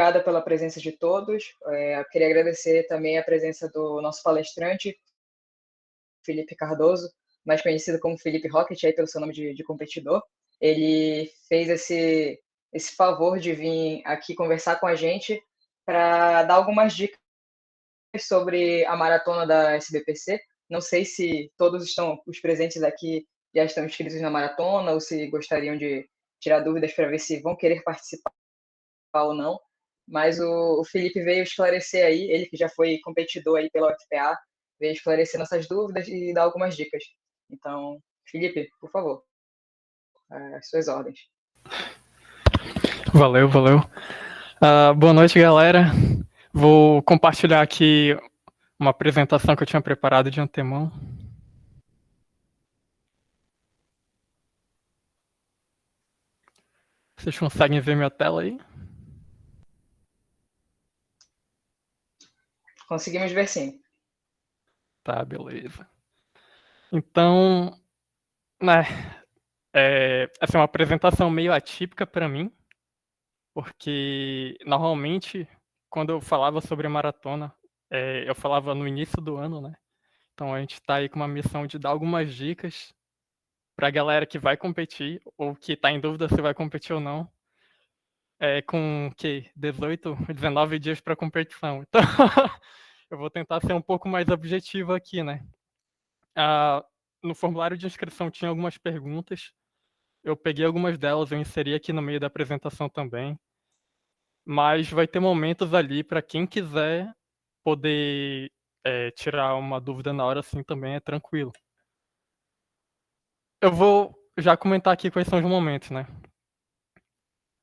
Obrigada pela presença de todos. Eu queria agradecer também a presença do nosso palestrante, Felipe Cardoso, mais conhecido como Felipe Rocket, aí pelo seu nome de competidor. Ele fez esse favor de vir aqui conversar com a gente para dar algumas dicas sobre a maratona da SBPC. Não sei se os presentes aqui já estão inscritos na maratona ou se gostariam de tirar dúvidas para ver se vão querer participar ou não. Mas o Felipe veio esclarecer aí, ele que já foi competidor aí pela UFPA, veio esclarecer nossas dúvidas e dar algumas dicas. Então, Felipe, por favor, as suas ordens. Valeu. Boa noite, galera. Vou compartilhar aqui uma apresentação que eu tinha preparado de antemão. Vocês conseguem ver minha tela aí? Conseguimos ver sim. Tá, beleza. Então, essa é uma apresentação meio atípica para mim, porque normalmente quando eu falava sobre maratona, eu falava no início do ano, né? Então a gente está aí com uma missão de dar algumas dicas para a galera que vai competir ou que está em dúvida se vai competir ou não. Com 18, 19 dias para competição. Então, eu vou tentar ser um pouco mais objetivo aqui, né? No formulário de inscrição tinha algumas perguntas. Eu peguei algumas delas, eu inseri aqui no meio da apresentação também. Mas vai ter momentos ali para quem quiser poder tirar uma dúvida na hora, assim também é tranquilo. Eu vou já comentar aqui quais são os momentos, né?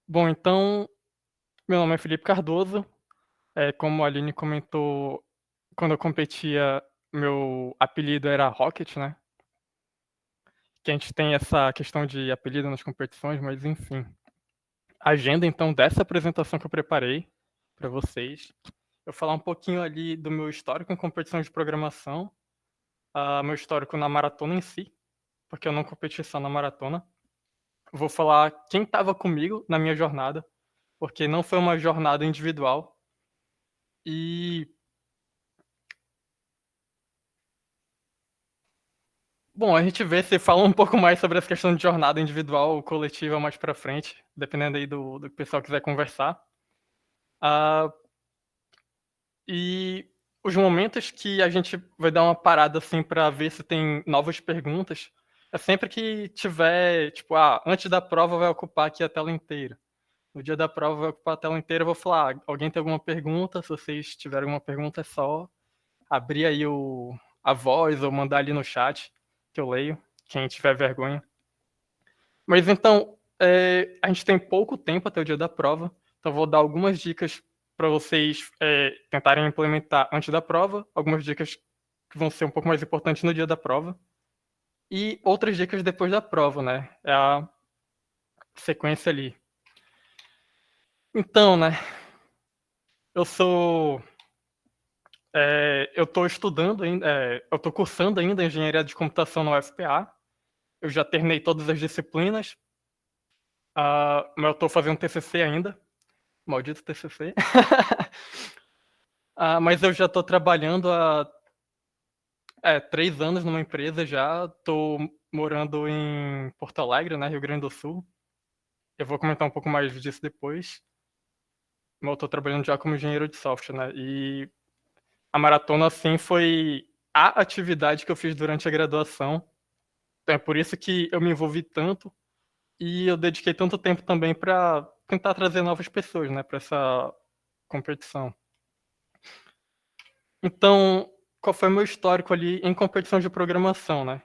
Bom, então, meu nome é Felipe Cardoso. Como a Aline comentou, quando eu competia, meu apelido era Rocket, né? Que a gente tem essa questão de apelido nas competições, mas enfim. A agenda, então, dessa apresentação que eu preparei para vocês. Eu vou falar um pouquinho ali do meu histórico em competições de programação, meu histórico na maratona em si, porque eu não competi só na maratona. Vou falar quem estava comigo na minha jornada, porque não foi uma jornada individual. E bom, a gente vê se fala um pouco mais sobre essa questão de jornada individual ou coletiva mais pra frente, dependendo aí do que o pessoal quiser conversar. E os momentos que a gente vai dar uma parada assim pra ver se tem novas perguntas, é sempre que tiver, tipo, antes da prova vai ocupar aqui a tela inteira. No dia da prova vai ocupar a tela inteira, eu vou falar, alguém tem alguma pergunta? Se vocês tiverem alguma pergunta, é só abrir aí a voz ou mandar ali no chat, que eu leio, quem tiver vergonha. Mas então, a gente tem pouco tempo até o dia da prova, então vou dar algumas dicas para vocês tentarem implementar antes da prova, algumas dicas que vão ser um pouco mais importantes no dia da prova, e outras dicas depois da prova, né? É a sequência ali. Então, né? Eu estou estudando ainda, eu estou cursando ainda engenharia de computação na UFPA. Eu já terminei todas as disciplinas, mas eu estou fazendo TCC ainda. Maldito TCC. Mas eu já estou trabalhando há 3 anos numa empresa já. Estou morando em Porto Alegre, né, Rio Grande do Sul. Eu vou comentar um pouco mais disso depois. Mas eu estou trabalhando já como engenheiro de software, né? E a maratona, assim, foi a atividade que eu fiz durante a graduação. Então é por isso que eu me envolvi tanto e eu dediquei tanto tempo também para tentar trazer novas pessoas, né, para essa competição. Então, qual foi o meu histórico ali em competição de programação, né?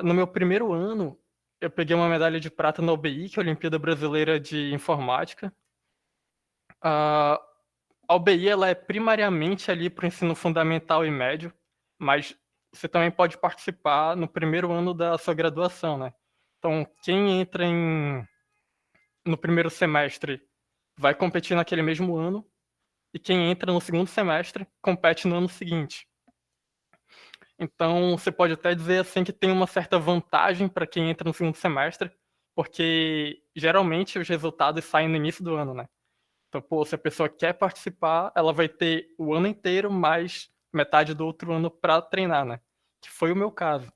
No meu primeiro ano, eu peguei uma medalha de prata na OBI, que é a Olimpíada Brasileira de Informática. A OBI ela é primariamente ali para o ensino fundamental e médio, mas você também pode participar no primeiro ano da sua graduação, né? Então, quem entra no primeiro semestre vai competir naquele mesmo ano, e quem entra no segundo semestre compete no ano seguinte. Então, você pode até dizer assim que tem uma certa vantagem para quem entra no segundo semestre, porque geralmente os resultados saem no início do ano, né? Então, pô, se a pessoa quer participar, ela vai ter o ano inteiro mais metade do outro ano para treinar, né? Que foi o meu caso.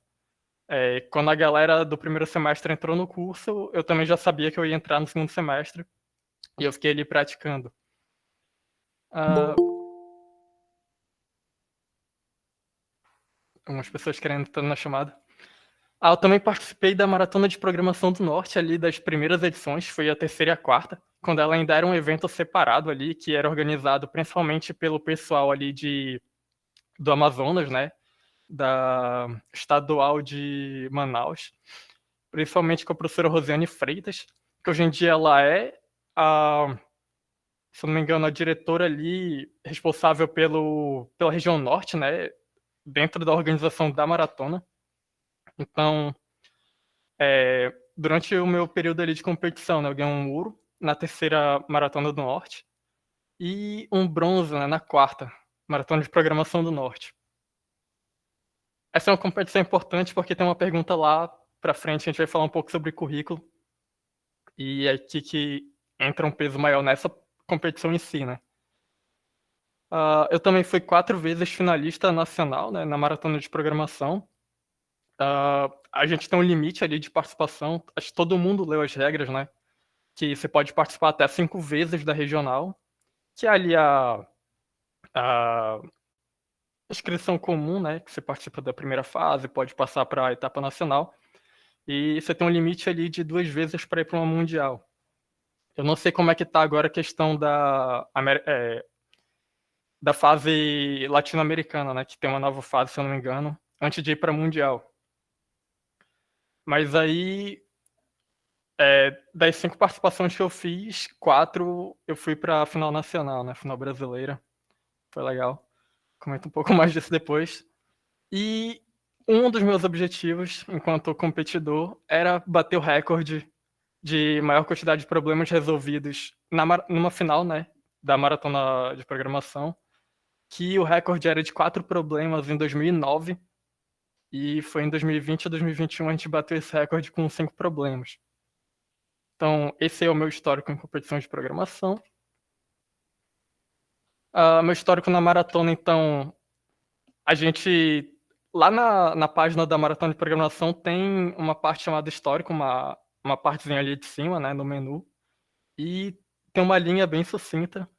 Quando a galera do primeiro semestre entrou no curso, eu também já sabia que eu ia entrar no segundo semestre e eu fiquei ali praticando. Algumas pessoas querendo estar na chamada. Eu também participei da Maratona de Programação do Norte, ali das primeiras edições, foi a terceira e a quarta, quando ela ainda era um evento separado ali, que era organizado principalmente pelo pessoal ali do Amazonas, né? Da Estadual de Manaus, principalmente com a professora Rosiane Freitas, que hoje em dia ela é se não me engano, a diretora ali responsável pela região norte, né? Dentro da organização da maratona. Então, durante o meu período ali de competição, né, eu ganhei um ouro na terceira Maratona do Norte e um bronze, né, na quarta Maratona de Programação do Norte. Essa é uma competição importante porque tem uma pergunta lá para frente, a gente vai falar um pouco sobre currículo e é aqui que entra um peso maior nessa competição em si, né. Eu também fui 4 vezes finalista nacional, né, na Maratona de Programação. A gente tem um limite ali de participação, acho que todo mundo leu as regras, né? Que você pode participar até 5 vezes da regional, que é ali a inscrição comum, né? Que você participa da primeira fase, pode passar para a etapa nacional, e você tem um limite ali de 2 vezes para ir para uma mundial. Eu não sei como é que tá agora a questão da fase latino-americana, né? Que tem uma nova fase, se eu não me engano, antes de ir para mundial. Mas aí, das 5 participações que eu fiz, 4 eu fui para a final nacional, né? Final brasileira. Foi legal. Comento um pouco mais disso depois. E um dos meus objetivos, enquanto competidor, era bater o recorde de maior quantidade de problemas resolvidos numa final, né? Da maratona de programação. Que o recorde era de 4 problemas em 2009. E foi em 2020 ou 2021 a gente bateu esse recorde com 5 problemas. Então, esse é o meu histórico em competições de programação. Meu histórico na maratona, então, a gente, lá na página da Maratona de Programação, tem uma parte chamada histórico, uma partezinha ali de cima, né, no menu, e tem uma linha bem sucinta,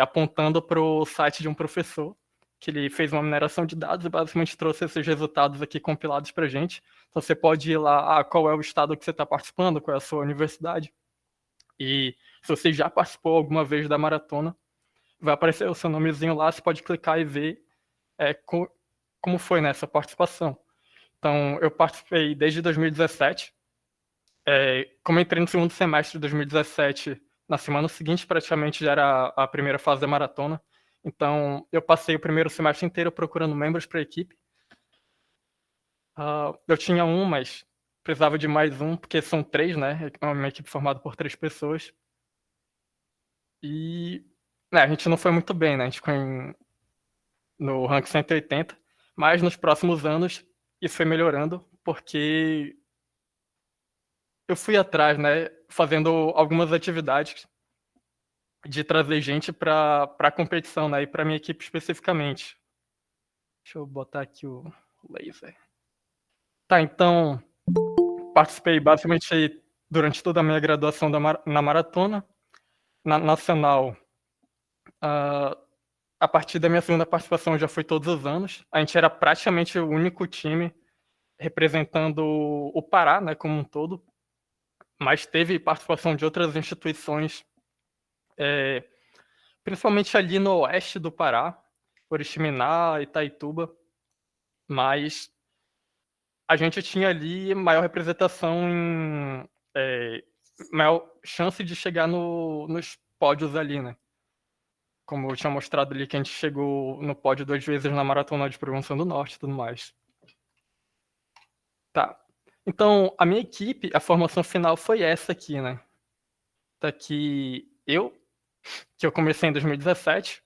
apontando para o site de um professor, que ele fez uma mineração de dados e basicamente trouxe esses resultados aqui compilados para a gente. Então, você pode ir lá, qual é o estado que você está participando, qual é a sua universidade, e se você já participou alguma vez da maratona, vai aparecer o seu nomezinho lá, você pode clicar e ver como foi nessa participação. Então, eu participei desde 2017. Como entrei no segundo semestre de 2017, na semana seguinte praticamente já era a primeira fase da maratona. Então, eu passei o primeiro semestre inteiro procurando membros para a equipe. Eu tinha um, mas precisava de mais um, porque são 3, né? É uma equipe formada por 3 pessoas. E a gente não foi muito bem, né? A gente ficou no rank 180, mas nos próximos anos isso foi melhorando, porque eu fui atrás, né, fazendo algumas atividades de trazer gente para a competição, né, e para minha equipe especificamente. Deixa eu botar aqui o laser. Tá, então, participei basicamente durante toda a minha graduação na maratona. Na nacional, a partir da minha segunda participação já foi todos os anos. A gente era praticamente o único time representando o Pará, né, como um todo, mas teve participação de outras instituições, principalmente ali no oeste do Pará, Oriximiná, Itaituba, mas a gente tinha ali maior representação maior chance de chegar nos pódios ali, né? Como eu tinha mostrado ali que a gente chegou no pódio 2 vezes na Maratona de Programação do Norte e tudo mais. Tá. Então, a minha equipe, a formação final foi essa aqui, né? Tá aqui que eu comecei em 2017.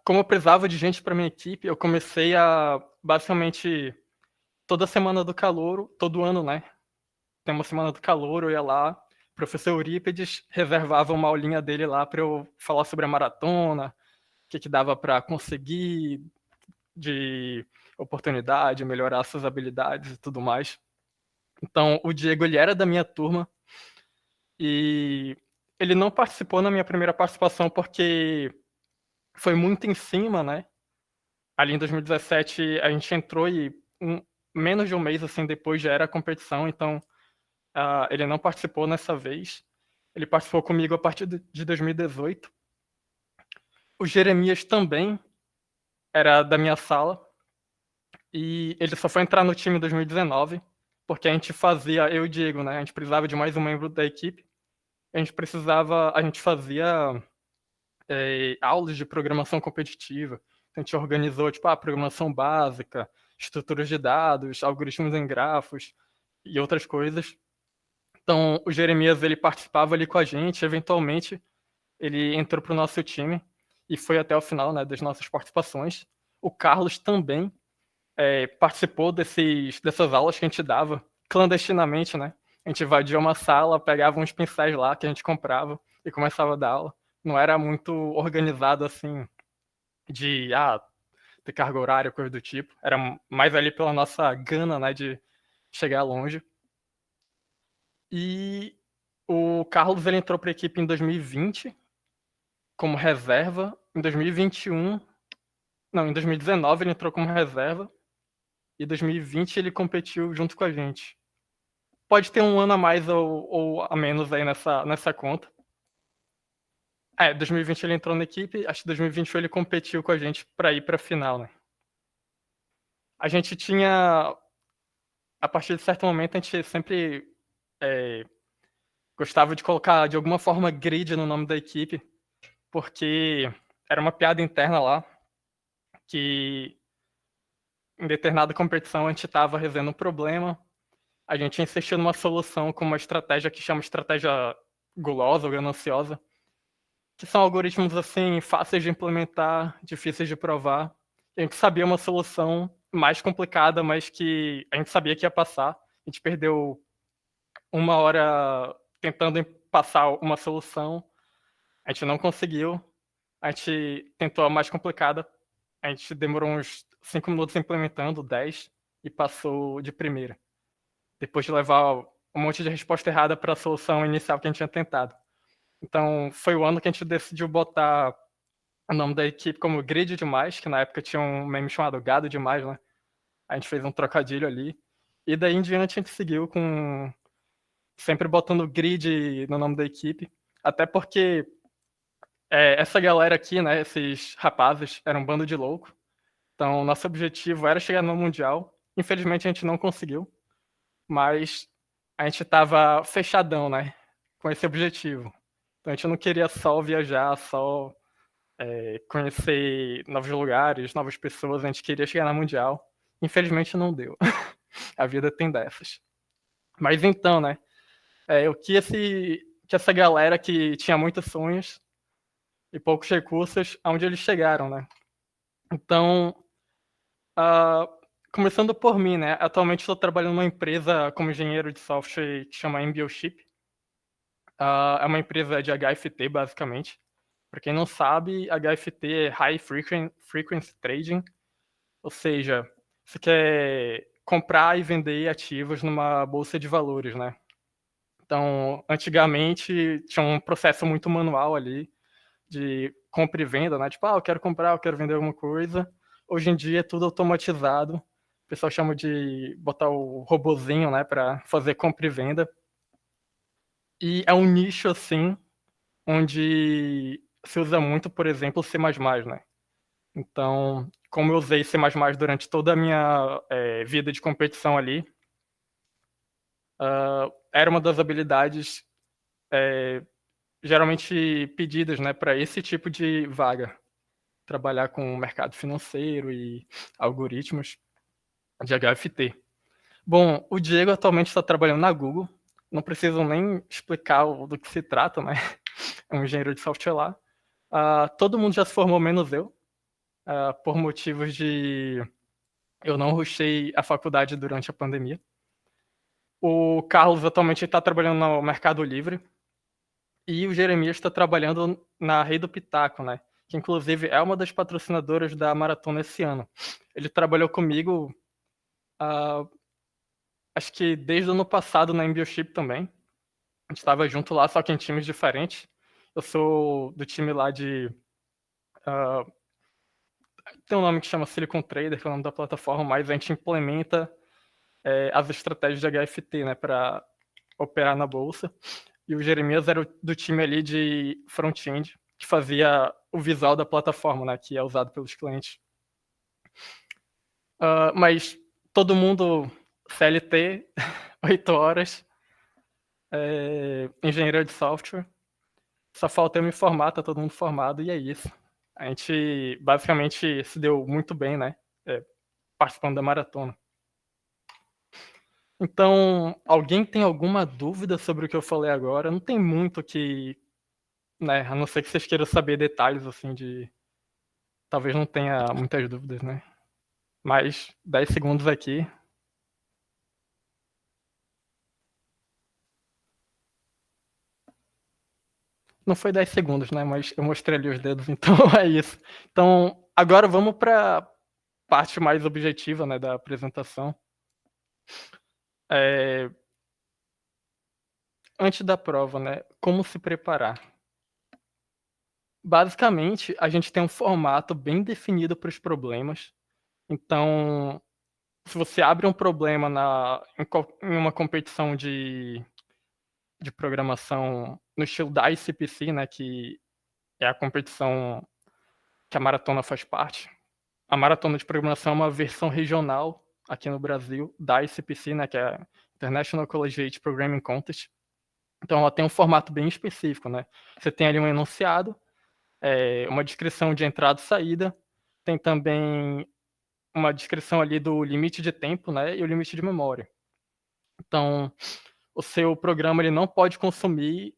Como eu precisava de gente para minha equipe, eu comecei a, basicamente, toda semana do calouro, todo ano, né? Tem uma semana do calouro, eu ia lá professor Eurípides reservava uma aulinha dele lá para eu falar sobre a maratona, o que dava para conseguir de oportunidade, melhorar suas habilidades e tudo mais. Então, o Diego, ele era da minha turma e ele não participou na minha primeira participação porque foi muito em cima, né? Ali em 2017, a gente entrou e menos de um mês assim depois já era a competição, então ele não participou nessa vez. Ele participou comigo a partir de 2018. O Jeremias também era da minha sala e ele só foi entrar no time em 2019 porque a gente fazia, eu e o Diego, né? A gente precisava de mais um membro da equipe. A gente fazia aulas de programação competitiva. A gente organizou, tipo, a programação básica, estruturas de dados, algoritmos em grafos e outras coisas. Então, o Jeremias, ele participava ali com a gente, eventualmente ele entrou para o nosso time e foi até o final, né, das nossas participações. O Carlos também participou dessas aulas que a gente dava clandestinamente, né? A gente invadia uma sala, pegava uns pincéis lá que a gente comprava e começava a dar aula. Não era muito organizado assim, de ter carga horária, coisa do tipo. Era mais ali pela nossa gana, né, de chegar longe. E o Carlos, ele entrou para a equipe em 2020 como reserva. Em 2021, não, em 2019 ele entrou como reserva. E em 2020 ele competiu junto com a gente. Pode ter um ano a mais ou a menos aí nessa conta. 2020 ele entrou na equipe, acho que 2021 ele competiu com a gente para ir para a final, né? A gente tinha, a partir de certo momento, a gente sempre gostava de colocar de alguma forma grid no nome da equipe, porque era uma piada interna lá, que em determinada competição a gente estava resolvendo um problema, a gente insistiu numa solução com uma estratégia que chama estratégia gulosa ou gananciosa, que são algoritmos assim fáceis de implementar, difíceis de provar. A gente sabia uma solução mais complicada, mas que a gente sabia que ia passar. A gente perdeu uma hora tentando passar uma solução, a gente não conseguiu. A gente tentou a mais complicada, a gente demorou uns 5 minutos implementando, 10, e passou de primeira. Depois de levar um monte de resposta errada para a solução inicial que a gente tinha tentado. Então, foi o ano que a gente decidiu botar o nome da equipe como Grid Demais, que na época tinha um meme chamado Gado Demais, né? A gente fez um trocadilho ali. E daí em diante a gente seguiu com sempre botando Grid no nome da equipe. Até porque essa galera aqui, né, esses rapazes, eram um bando de louco. Então, nosso objetivo era chegar no Mundial. Infelizmente, a gente não conseguiu. Mas a gente estava fechadão, né, com esse objetivo. Então, a gente não queria só viajar, só conhecer novos lugares, novas pessoas. A gente queria chegar na Mundial. Infelizmente, não deu. A vida tem dessas. Mas então, né, o que essa galera que tinha muitos sonhos e poucos recursos, aonde eles chegaram, né? Então, começando por mim, né? Atualmente estou trabalhando numa empresa como engenheiro de software que chama Embiochip. É uma empresa de HFT, basicamente. Para quem não sabe, HFT é High Frequency Trading, ou seja, você quer comprar e vender ativos numa bolsa de valores, né? Então, antigamente tinha um processo muito manual ali de compra e venda, né? Tipo, eu quero comprar, eu quero vender alguma coisa. Hoje em dia é tudo automatizado. O pessoal chama de botar o robozinho, né, para fazer compra e venda. E é um nicho assim onde se usa muito, por exemplo, C++, né? Então, como eu usei C++ durante toda a minha vida de competição ali, era uma das habilidades geralmente pedidas, né, para esse tipo de vaga. Trabalhar com o mercado financeiro e algoritmos de HFT. Bom, o Diego atualmente está trabalhando na Google. Não preciso nem explicar do que se trata, né? É um engenheiro de software lá. Todo mundo já se formou, menos eu. Por motivos de... Eu não rushei a faculdade durante a pandemia. O Carlos atualmente está trabalhando no Mercado Livre e o Jeremias está trabalhando na Rei do Pitaco, né? Que inclusive é uma das patrocinadoras da maratona esse ano. Ele trabalhou comigo, acho que desde o ano passado na Embioship também. A gente estava junto lá, só que em times diferentes. Eu sou do time lá de. Uh, tem um nome que chama Silicon Trader, que é o nome da plataforma, mas a gente implementa as estratégias de HFT, né, para operar na bolsa. E o Jeremias era do time ali de front-end, que fazia o visual da plataforma, né, que é usado pelos clientes. Mas todo mundo CLT, 8 horas, engenheiro de software. Só falta eu me formar, tá todo mundo formado, e é isso. A gente basicamente se deu muito bem, né? Participando da maratona. Então, alguém tem alguma dúvida sobre o que eu falei agora? Não tem muito que, né? A não ser que vocês queiram saber detalhes, assim, de... Talvez não tenha muitas dúvidas, né? Mas 10 segundos aqui. Não foi 10 segundos, né? Mas eu mostrei ali os dedos, então é isso. Então, agora vamos para parte mais objetiva, né, da apresentação. Antes da prova, né? Como se preparar? Basicamente, a gente tem um formato bem definido para os problemas. Então, se você abre um problema em uma competição de programação no estilo da ICPC, né, que é a competição que a maratona faz parte. A maratona de programação é uma versão regional aqui no Brasil da ICPC, né, que é a International Collegiate Programming Contest. Então, ela tem um formato bem específico, né? Você tem ali um enunciado, uma descrição de entrada e saída, tem também uma descrição ali do limite de tempo, né, e o limite de memória. Então, o seu programa ele não pode consumir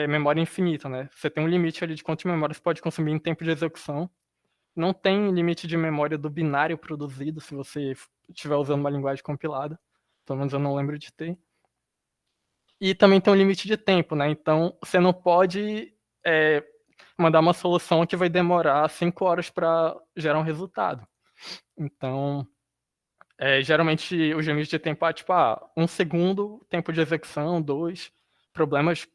memória infinita, né? Você tem um limite ali de quanto de memória você pode consumir em tempo de execução. Não tem limite de memória do binário produzido se você estiver usando uma linguagem compilada. Pelo menos eu não lembro de ter. E também tem um limite de tempo, né? Então, você não pode mandar uma solução que vai demorar 5 horas para gerar um resultado. Então, geralmente os limites de tempo é tipo 1 segundo, tempo de execução, 2. Problemas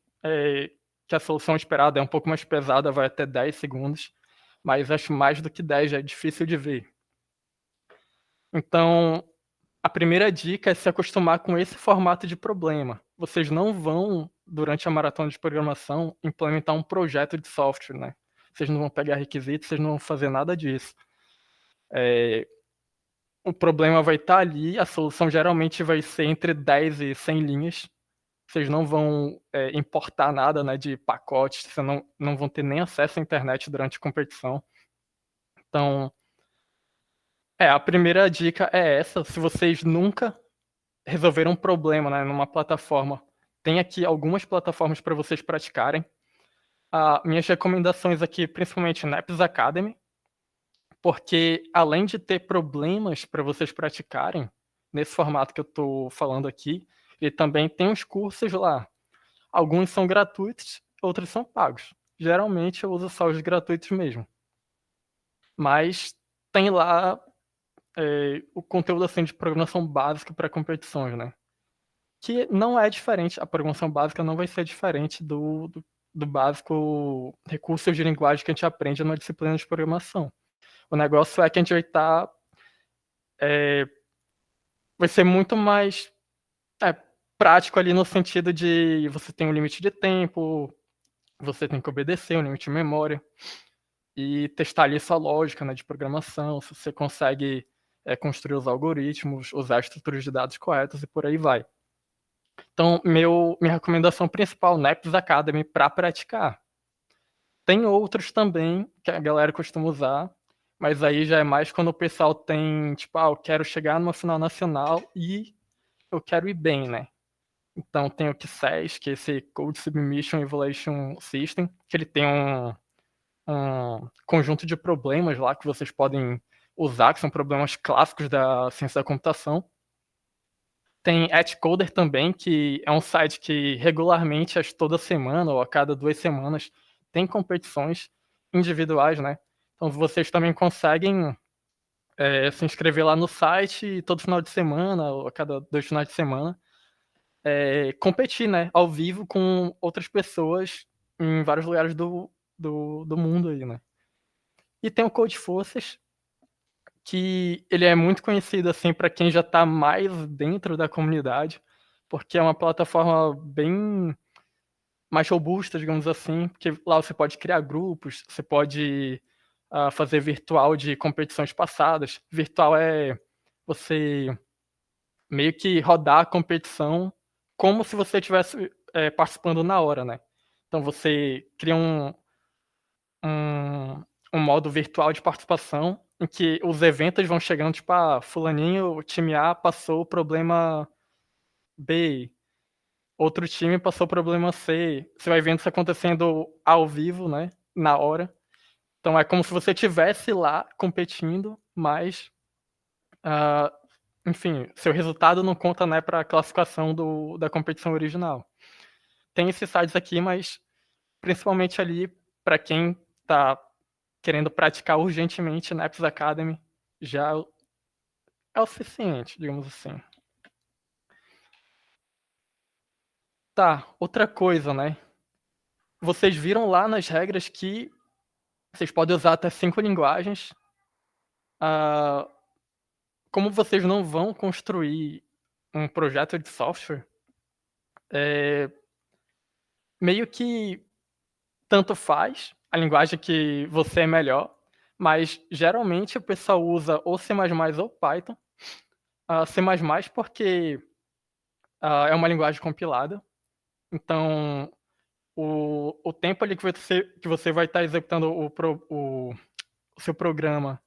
que a solução esperada é um pouco mais pesada, vai até 10 segundos, mas acho mais do que 10 já é difícil de ver. Então, a primeira dica é se acostumar com esse formato de problema. Vocês não vão, durante a maratona de programação, implementar um projeto de software, né? Vocês não vão pegar requisitos, vocês não vão fazer nada disso. O problema vai estar ali, a solução geralmente vai ser entre 10 e 100 linhas. Vocês não vão importar nada, né, de pacotes, vocês não vão ter nem acesso à internet durante a competição. Então, a primeira dica é essa. Se vocês nunca resolveram um problema, né, numa plataforma, tem aqui algumas plataformas para vocês praticarem. Minhas recomendações aqui, principalmente Naps Academy, porque além de ter problemas para vocês praticarem, nesse formato que eu estou falando aqui, ele também tem uns cursos lá. Alguns são gratuitos, outros são pagos. Geralmente eu uso só os gratuitos mesmo. Mas tem lá o conteúdo assim, de programação básica para competições, né? Que não é diferente, a programação básica não vai ser diferente do básico recursos de linguagem que a gente aprende na disciplina de programação. O negócio é que a gente vai estar vai ser muito mais prático ali no sentido de você tem um limite de tempo, você tem que obedecer um limite de memória e testar ali sua lógica, né, de programação, se você consegue construir os algoritmos, usar estruturas de dados corretas e por aí vai. Então, minha recomendação principal, Naps Academy, para praticar. Tem outros também que a galera costuma usar, mas aí já é mais quando o pessoal tem, tipo, eu quero chegar numa final nacional e eu quero ir bem, né? Então tem o QSES, que é esse Code Submission Evaluation System, que ele tem um conjunto de problemas lá que vocês podem usar, que são problemas clássicos da ciência da computação. Tem Etcoder também, que é um site que regularmente, toda semana ou a cada 2 semanas, tem competições individuais, né? Então vocês também conseguem se inscrever lá no site e todo final de semana, ou a cada 2 finais de semana, competir, né? Ao vivo com outras pessoas em vários lugares do mundo aí, né? E tem o Code Forças, que ele é muito conhecido assim para quem já está mais dentro da comunidade, porque é uma plataforma bem mais robusta, digamos assim, porque lá você pode criar grupos, você pode fazer virtual de competições passadas. Virtual é você meio que rodar a competição como se você estivesse participando na hora, né? Então você cria um, um modo virtual de participação em que os eventos vão chegando, tipo, fulaninho, o time A passou o problema B, outro time passou o problema C. Você vai vendo isso acontecendo ao vivo, né, na hora. Então é como se você estivesse lá competindo, mas, enfim, seu resultado não conta, né, para a classificação da competição original. Tem esses sites aqui, mas principalmente ali para quem está querendo praticar urgentemente na Apps Academy, já é o suficiente, digamos assim. Tá, outra coisa, né? Vocês viram lá nas regras que vocês podem usar até 5 linguagens. Como vocês não vão construir um projeto de software, meio que tanto faz a linguagem que você é melhor, mas geralmente o pessoal usa ou C++ ou Python. C++ porque é uma linguagem compilada, então o tempo ali que você vai estar executando o seu programa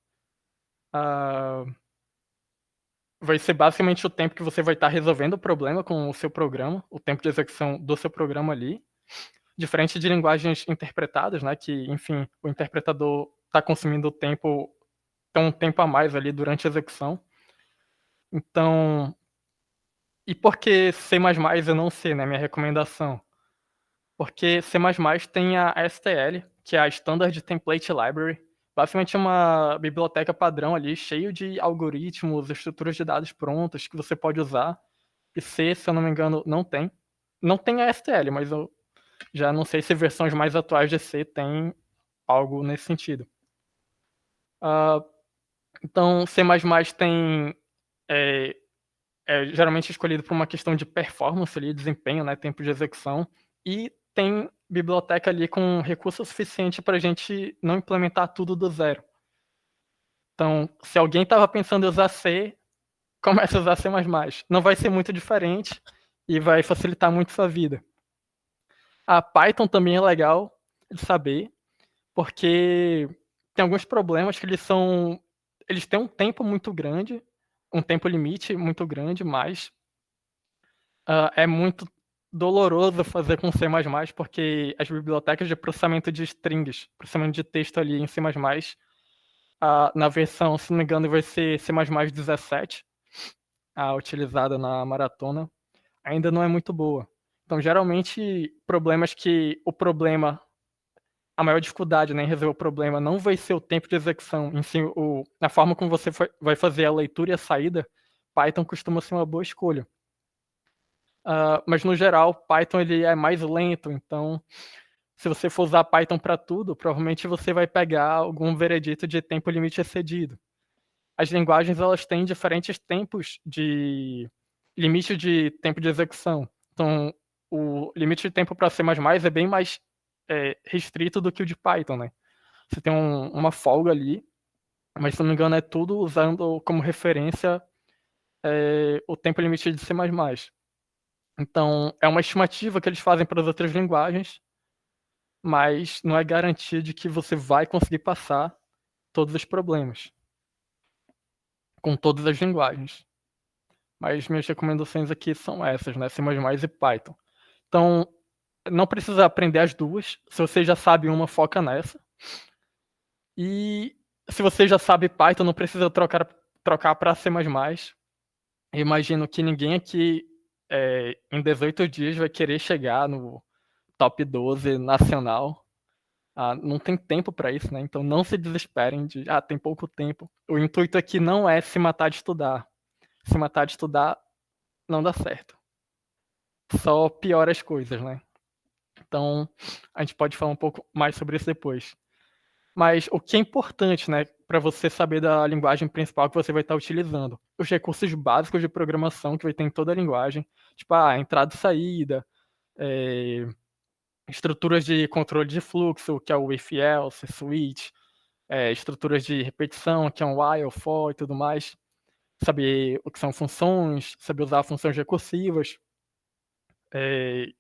vai ser basicamente o tempo que você vai estar resolvendo o problema com o seu programa, o tempo de execução do seu programa ali. Diferente de linguagens interpretadas, né, que, enfim, o interpretador está consumindo tempo, tem um tempo a mais ali durante a execução. Então, e por que C++ e não C, né, minha recomendação? Porque C++ tem a STL, que é a Standard Template Library, basicamente uma biblioteca padrão ali, cheio de algoritmos, estruturas de dados prontas que você pode usar. E C, se eu não me engano, não tem. Não tem a STL, mas eu já não sei se versões mais atuais de C tem algo nesse sentido. Então, C++ tem geralmente escolhido por uma questão de performance ali, desempenho, né, tempo de execução, e tem biblioteca ali com recurso suficiente para a gente não implementar tudo do zero. Então, se alguém estava pensando em usar C, comece a usar C++. Não vai ser muito diferente e vai facilitar muito sua vida. A Python também é legal de saber, porque tem alguns problemas que eles têm um tempo muito grande, um tempo limite muito grande, mas é muito doloroso fazer com C++, porque as bibliotecas de processamento de strings, processamento de texto ali em C++, na versão, se não me engano, vai ser C++ 17, a utilizada na maratona, ainda não é muito boa. Então, geralmente, problemas que a maior dificuldade, né, em resolver o problema não vai ser o tempo de execução, em si, a forma como você vai fazer a leitura e a saída, Python costuma ser uma boa escolha. Mas no geral, Python ele é mais lento, então se você for usar Python para tudo, provavelmente você vai pegar algum veredito de tempo limite excedido. As linguagens elas têm diferentes tempos de limite de tempo de execução. Então, o limite de tempo para C++ é bem mais restrito do que o de Python, né? Você tem uma folga ali, mas se não me engano é tudo usando como referência o tempo limite de C++. Então, é uma estimativa que eles fazem para as outras linguagens, mas não é garantia de que você vai conseguir passar todos os problemas com todas as linguagens. Mas minhas recomendações aqui são essas, né? C++ e Python. Então, não precisa aprender as duas. Se você já sabe uma, foca nessa. E se você já sabe Python, não precisa trocar para C++. Eu imagino que ninguém aqui, em 18 dias, vai querer chegar no top 12 nacional. Não tem tempo para isso, né? Então não se desesperem de, tem pouco tempo. O intuito aqui não é se matar de estudar. Se matar de estudar não dá certo. Só piora as coisas, né? Então a gente pode falar um pouco mais sobre isso depois. Mas o que é importante, né, para você saber da linguagem principal que você vai estar utilizando? Os recursos básicos de programação que vai ter em toda a linguagem, tipo entrada e saída, estruturas de controle de fluxo, que é o if else, switch, estruturas de repetição, que é um while, for e tudo mais, saber o que são funções, saber usar funções recursivas,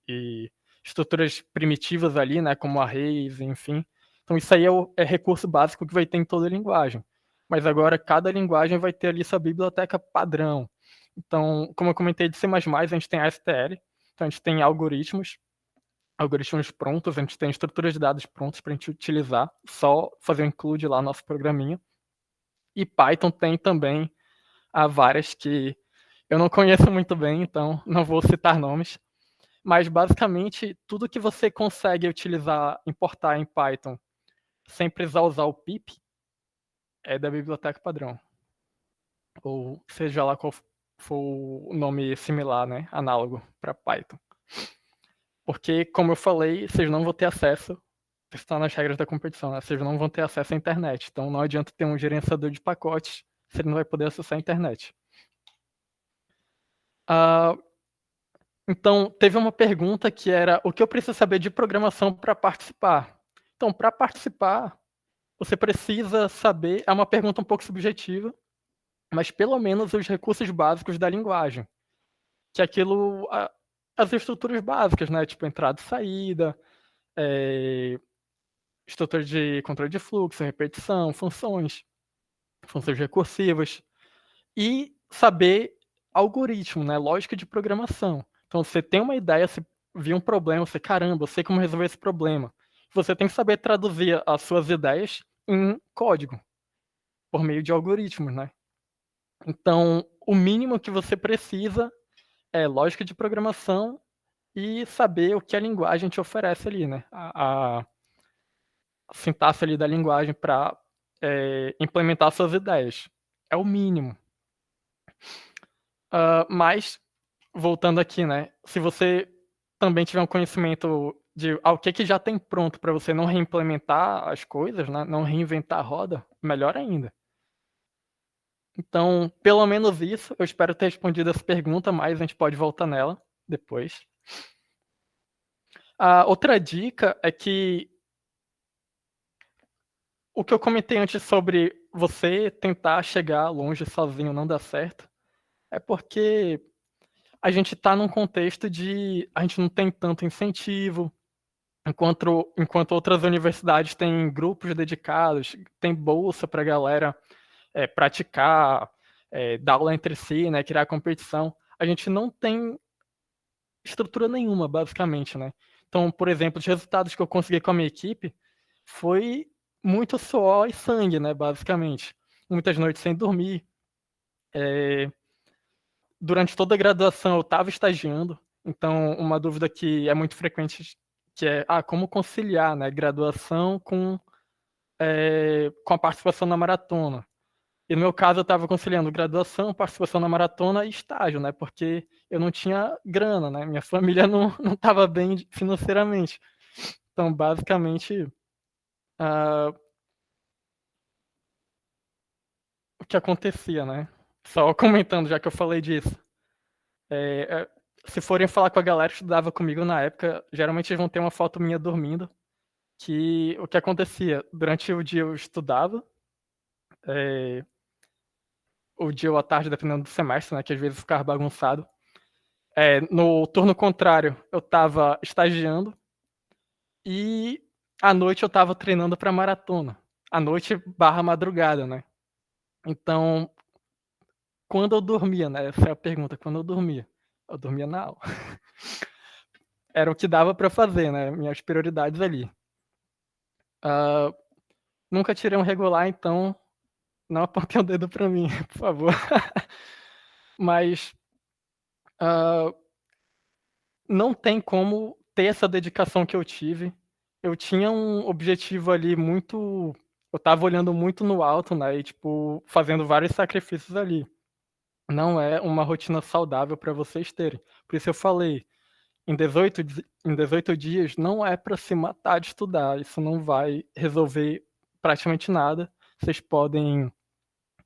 e estruturas primitivas ali, né, como arrays, enfim. Então isso aí é recurso básico que vai ter em toda a linguagem. Mas agora cada linguagem vai ter ali sua biblioteca padrão. Então, como eu comentei de C++, a gente tem a STL, então a gente tem algoritmos prontos, a gente tem estruturas de dados prontas para a gente utilizar, só fazer um include lá no nosso programinha. E Python tem também várias que eu não conheço muito bem, então não vou citar nomes. Mas basicamente tudo que você consegue utilizar, importar em Python sem precisar usar o pip é da biblioteca padrão. Ou seja lá qual for o nome similar, né, análogo para Python. Porque, como eu falei, vocês não vão ter acesso, está nas regras da competição, né? Vocês não vão ter acesso à internet. Então não adianta ter um gerenciador de pacotes se ele não vai poder acessar a internet. Então, teve uma pergunta que era o que eu preciso saber de programação para participar? Então, para participar, você precisa saber, é uma pergunta um pouco subjetiva, mas pelo menos os recursos básicos da linguagem, que é aquilo, as estruturas básicas, né? Tipo entrada e saída, estrutura de controle de fluxo, repetição, funções recursivas, e saber algoritmo, né? Lógica de programação. Então, você tem uma ideia, você viu um problema, você, caramba, eu sei como resolver esse problema. Você tem que saber traduzir as suas ideias em código, por meio de algoritmos, né? Então, o mínimo que você precisa é lógica de programação e saber o que a linguagem te oferece ali, né? A sintaxe ali da linguagem para implementar suas ideias. É o mínimo. Mas, voltando aqui, né? Se você também tiver um conhecimento de o que já tem pronto para você não reimplementar as coisas, né? Não reinventar a roda, melhor ainda. Então, pelo menos isso, eu espero ter respondido essa pergunta, mas a gente pode voltar nela depois. A outra dica é que o que eu comentei antes sobre você tentar chegar longe sozinho não dá certo, é porque a gente está num contexto de a gente não tem tanto incentivo, enquanto outras universidades têm grupos dedicados, tem bolsa para a galera praticar, dar aula entre si, né, criar competição. A gente não tem estrutura nenhuma, basicamente, né? Então, por exemplo, os resultados que eu consegui com a minha equipe foi muito suor e sangue, né, basicamente. Muitas noites sem dormir. Durante toda a graduação eu estava estagiando, então uma dúvida que é muito frequente que é como conciliar, né, graduação com a participação na maratona. E no meu caso eu estava conciliando graduação, participação na maratona e estágio, né? Porque eu não tinha grana, né? Minha família não estava bem financeiramente. Então, basicamente, o que acontecia, né? Só comentando, já que eu falei disso. Se forem falar com a galera que estudava comigo na época, geralmente eles vão ter uma foto minha dormindo. Que o que acontecia? Durante o dia eu estudava, o dia ou a tarde, dependendo do semestre, né? Que às vezes ficava bagunçado. No turno contrário, eu estava estagiando e à noite eu estava treinando para maratona. À noite barra madrugada, né? Então, quando eu dormia, né? Essa é a pergunta. Quando eu dormia? Eu dormia na aula. Era o que dava para fazer, né? Minhas prioridades ali. Nunca tirei um regular, então não apontei o dedo para mim, por favor. Mas não tem como ter essa dedicação que eu tive. Eu tinha um objetivo ali muito. Eu tava olhando muito no alto, né? E, tipo, fazendo vários sacrifícios ali. Não é uma rotina saudável para vocês terem. Por isso eu falei, em 18 dias não é para se matar de estudar. Isso não vai resolver praticamente nada. Vocês podem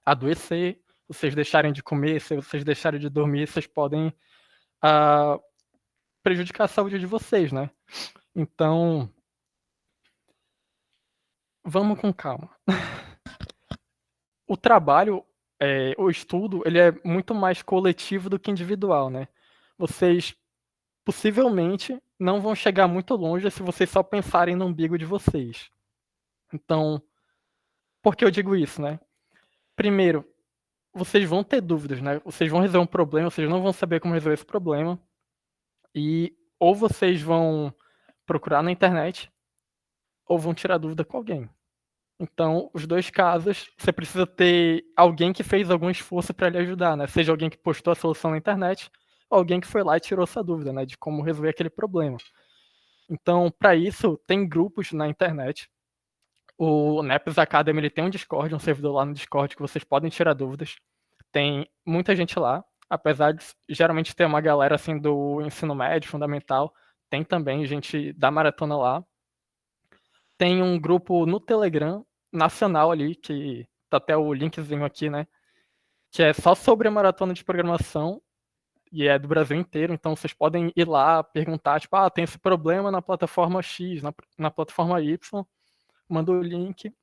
adoecer, vocês deixarem de comer, se vocês deixarem de dormir, vocês podem ah, prejudicar a saúde de vocês, né? Então, vamos com calma. O trabalho, o estudo, ele é muito mais coletivo do que individual, né? Vocês possivelmente não vão chegar muito longe se vocês só pensarem no umbigo de vocês. Então, por que eu digo isso, né? Primeiro, vocês vão ter dúvidas, né? Vocês vão resolver um problema, vocês não vão saber como resolver esse problema. E ou vocês vão procurar na internet, ou vão tirar dúvida com alguém. Então, os dois casos, você precisa ter alguém que fez algum esforço para lhe ajudar, né? Seja alguém que postou a solução na internet, ou alguém que foi lá e tirou essa dúvida, né? De como resolver aquele problema. Então, para isso, tem grupos na internet. O Neps Academy ele tem um Discord, um servidor lá no Discord que vocês podem tirar dúvidas. Tem muita gente lá, apesar de geralmente ter uma galera assim do ensino médio, fundamental, tem também gente da maratona lá. Tem um grupo no Telegram nacional ali, que tá até o linkzinho aqui, né? Que é só sobre a maratona de programação e é do Brasil inteiro, então vocês podem ir lá perguntar, tipo, tem esse problema na plataforma X, na plataforma Y, manda o link,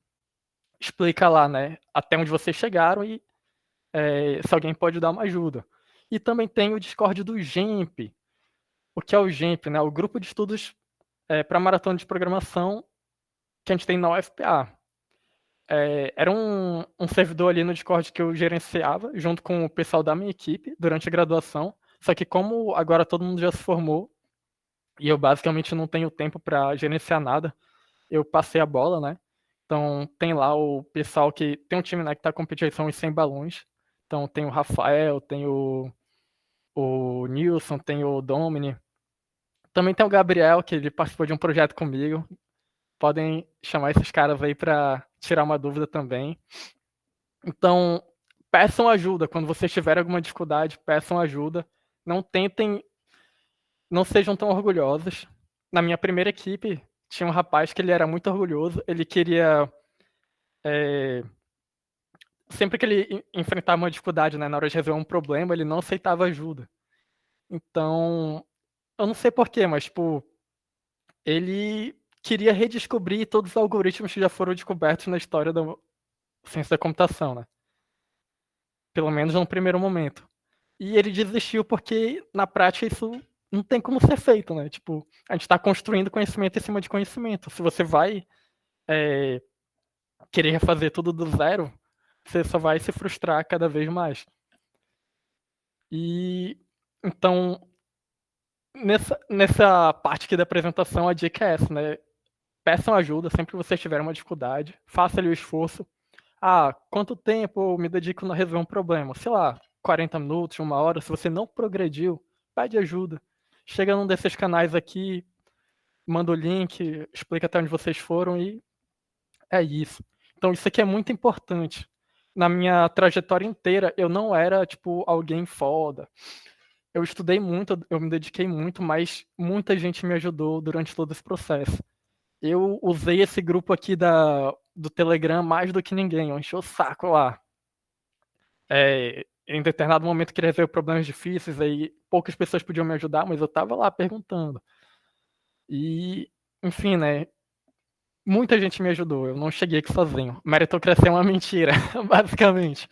explica lá, né, até onde vocês chegaram e se alguém pode dar uma ajuda. E também tem o Discord do GEMP. O que é o GEMP, né? O grupo de estudos para maratona de programação que a gente tem na UFPA. Era um servidor ali no Discord que eu gerenciava, junto com o pessoal da minha equipe, durante a graduação. Só que como agora todo mundo já se formou, e eu basicamente não tenho tempo para gerenciar nada, eu passei a bola, né? Então tem lá o pessoal que tem um time, né, que tá competição em 100 balões. Então tem o Rafael, tem o Nilson, tem o Domini. Também tem o Gabriel, que ele participou de um projeto comigo. Podem chamar esses caras aí para tirar uma dúvida também. Então, peçam ajuda. Quando vocês tiverem alguma dificuldade, peçam ajuda. Não tentem, não sejam tão orgulhosos. Na minha primeira equipe, tinha um rapaz que ele era muito orgulhoso. Ele queria. Sempre que ele enfrentava uma dificuldade, né, na hora de resolver um problema, ele não aceitava ajuda. Então, eu não sei porquê, mas, tipo, ele queria redescobrir todos os algoritmos que já foram descobertos na história da ciência da computação, né? Pelo menos no primeiro momento. E ele desistiu porque, na prática, isso não tem como ser feito, né? Tipo, a gente está construindo conhecimento em cima de conhecimento. Se você vai querer refazer tudo do zero, você só vai se frustrar cada vez mais. E então, nessa parte aqui da apresentação, a dica é essa, né? Peçam ajuda sempre que vocês tiverem uma dificuldade, faça ali o esforço. Quanto tempo eu me dedico a resolver um problema? Sei lá, 40 minutos, 1 hora. Se você não progrediu, pede ajuda. Chega num desses canais aqui, manda o link, explica até onde vocês foram e é isso. Então isso aqui é muito importante. Na minha trajetória inteira, eu não era, tipo, alguém foda. Eu estudei muito, eu me dediquei muito, mas muita gente me ajudou durante todo esse processo. Eu usei esse grupo aqui do Telegram mais do que ninguém. Eu enchi o saco lá. Em determinado momento eu queria resolver problemas difíceis, aí poucas pessoas podiam me ajudar, mas eu tava lá perguntando. E, enfim, né? Muita gente me ajudou, eu não cheguei aqui sozinho. Meritocracia é uma mentira, basicamente.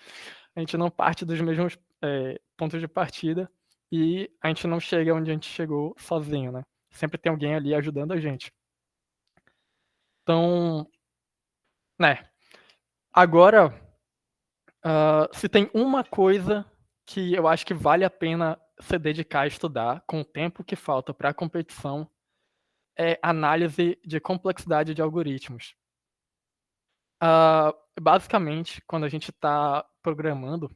A gente não parte dos mesmos pontos de partida e a gente não chega onde a gente chegou sozinho, né? Sempre tem alguém ali ajudando a gente. Então, né? Agora, se tem uma coisa que eu acho que vale a pena se dedicar a estudar com o tempo que falta para a competição, é análise de complexidade de algoritmos. Basicamente, quando a gente está programando,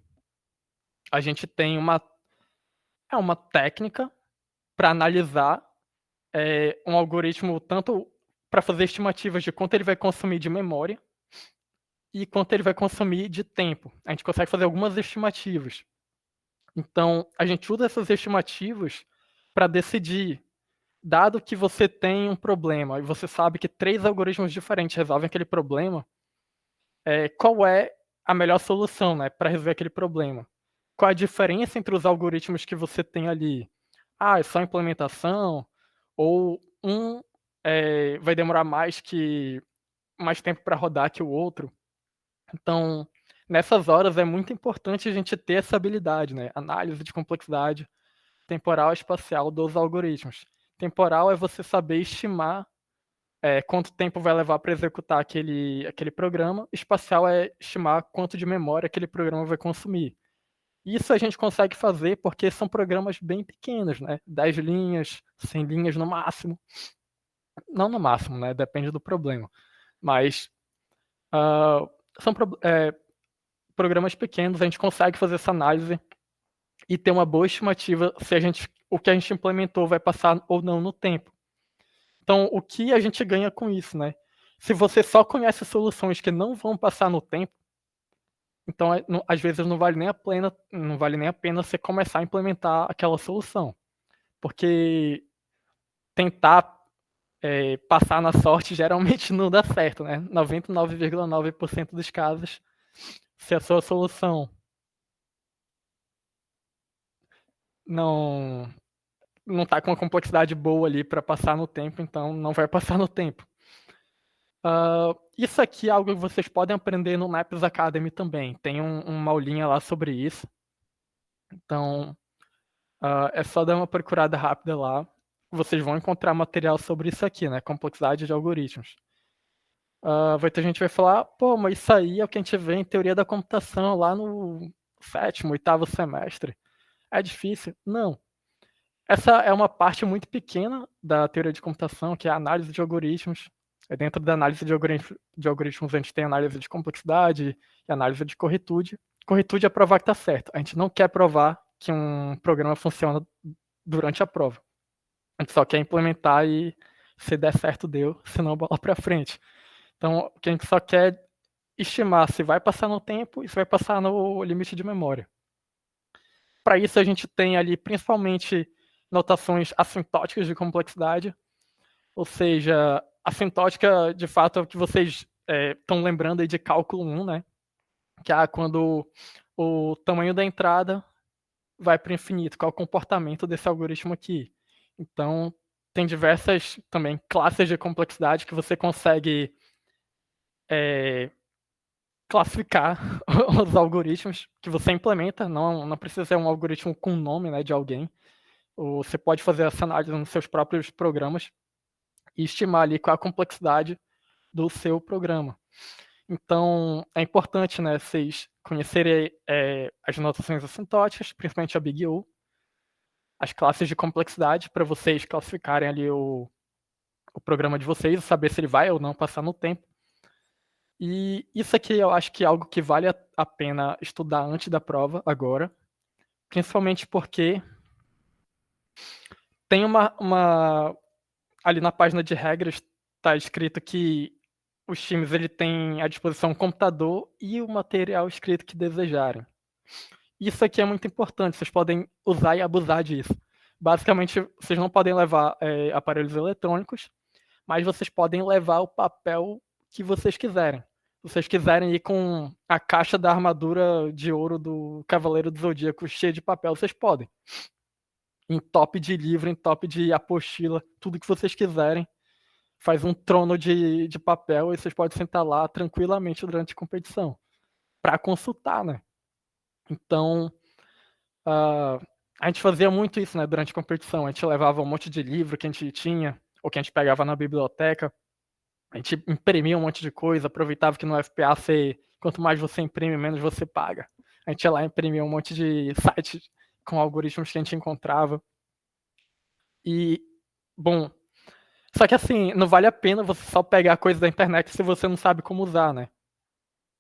a gente tem uma técnica para analisar um algoritmo tanto para fazer estimativas de quanto ele vai consumir de memória e quanto ele vai consumir de tempo. A gente consegue fazer algumas estimativas. Então, a gente usa essas estimativas para decidir, dado que você tem um problema e você sabe que 3 algoritmos diferentes resolvem aquele problema, qual é a melhor solução, né, para resolver aquele problema? Qual a diferença entre os algoritmos que você tem ali? Ah, é só implementação? Ou um vai demorar mais tempo para rodar que o outro? Então, nessas horas é muito importante a gente ter essa habilidade, né? Análise de complexidade temporal e espacial dos algoritmos. Temporal é você saber estimar quanto tempo vai levar para executar aquele programa. Espacial é estimar quanto de memória aquele programa vai consumir. Isso a gente consegue fazer porque são programas bem pequenos, né? 10 linhas, 100 linhas no máximo. Não no máximo, né? Depende do problema. Mas são programas pequenos, a gente consegue fazer essa análise e ter uma boa estimativa se o que a gente implementou vai passar ou não no tempo. Então, o que a gente ganha com isso, né? Se você só conhece soluções que não vão passar no tempo, então às vezes não vale nem a pena você começar a implementar aquela solução, porque tentar passar na sorte geralmente não dá certo, né? 99,9% dos casos, se a sua solução não está com uma complexidade boa ali para passar no tempo, então não vai passar no tempo. Isso aqui é algo que vocês podem aprender no Naps Academy também. Tem uma aulinha lá sobre isso. Então, é só dar uma procurada rápida lá. Vocês vão encontrar material sobre isso aqui, né? Complexidade de algoritmos. Vai ter gente que vai falar, pô, mas isso aí é o que a gente vê em teoria da computação lá no 7º, 8º semestre. É difícil? Não. Essa é uma parte muito pequena da teoria de computação, que é a análise de algoritmos. Dentro da análise de algoritmos, a gente tem análise de complexidade e análise de corretude. Corretude é provar que está certo. A gente não quer provar que um programa funciona durante a prova. A gente só quer implementar e se der certo, deu, senão bola para frente. Então, o que a gente só quer estimar se vai passar no tempo e se vai passar no limite de memória. Para isso, a gente tem ali principalmente notações assintóticas de complexidade, ou seja, assintótica, de fato, é o que vocês estão lembrando aí de cálculo 1, né? Que é quando o tamanho da entrada vai para o infinito, qual é o comportamento desse algoritmo aqui. Então, tem diversas também classes de complexidade que você consegue classificar os algoritmos que você implementa. Não precisa ser um algoritmo com nome, né, de alguém. Você pode fazer essa análise nos seus próprios programas e estimar ali qual a complexidade do seu programa. Então, é importante, né, vocês conhecerem as notações assintóticas, principalmente a Big O, as classes de complexidade, para vocês classificarem ali o programa de vocês, saber se ele vai ou não passar no tempo. E isso aqui eu acho que é algo que vale a pena estudar antes da prova, agora, principalmente porque tem ali na página de regras está escrito que os times têm à disposição um computador e o material escrito que desejarem. Isso aqui é muito importante, vocês podem usar e abusar disso. Basicamente, vocês não podem levar aparelhos eletrônicos, mas vocês podem levar o papel que vocês quiserem. Se vocês quiserem ir com a caixa da armadura de ouro do Cavaleiro do Zodíaco cheia de papel, vocês podem. Em top de livro, em top de apostila, tudo que vocês quiserem. Faz um trono de papel e vocês podem sentar lá tranquilamente durante a competição. Para consultar, né? Então, a gente fazia muito isso, né, durante a competição. A gente levava um monte de livro que a gente tinha, ou que a gente pegava na biblioteca. A gente imprimia um monte de coisa, aproveitava que no FPA quanto mais você imprime, menos você paga. A gente ia lá imprimir um monte de sites com algoritmos que a gente encontrava. E, bom, só que assim, não vale a pena você só pegar coisa da internet se você não sabe como usar, né?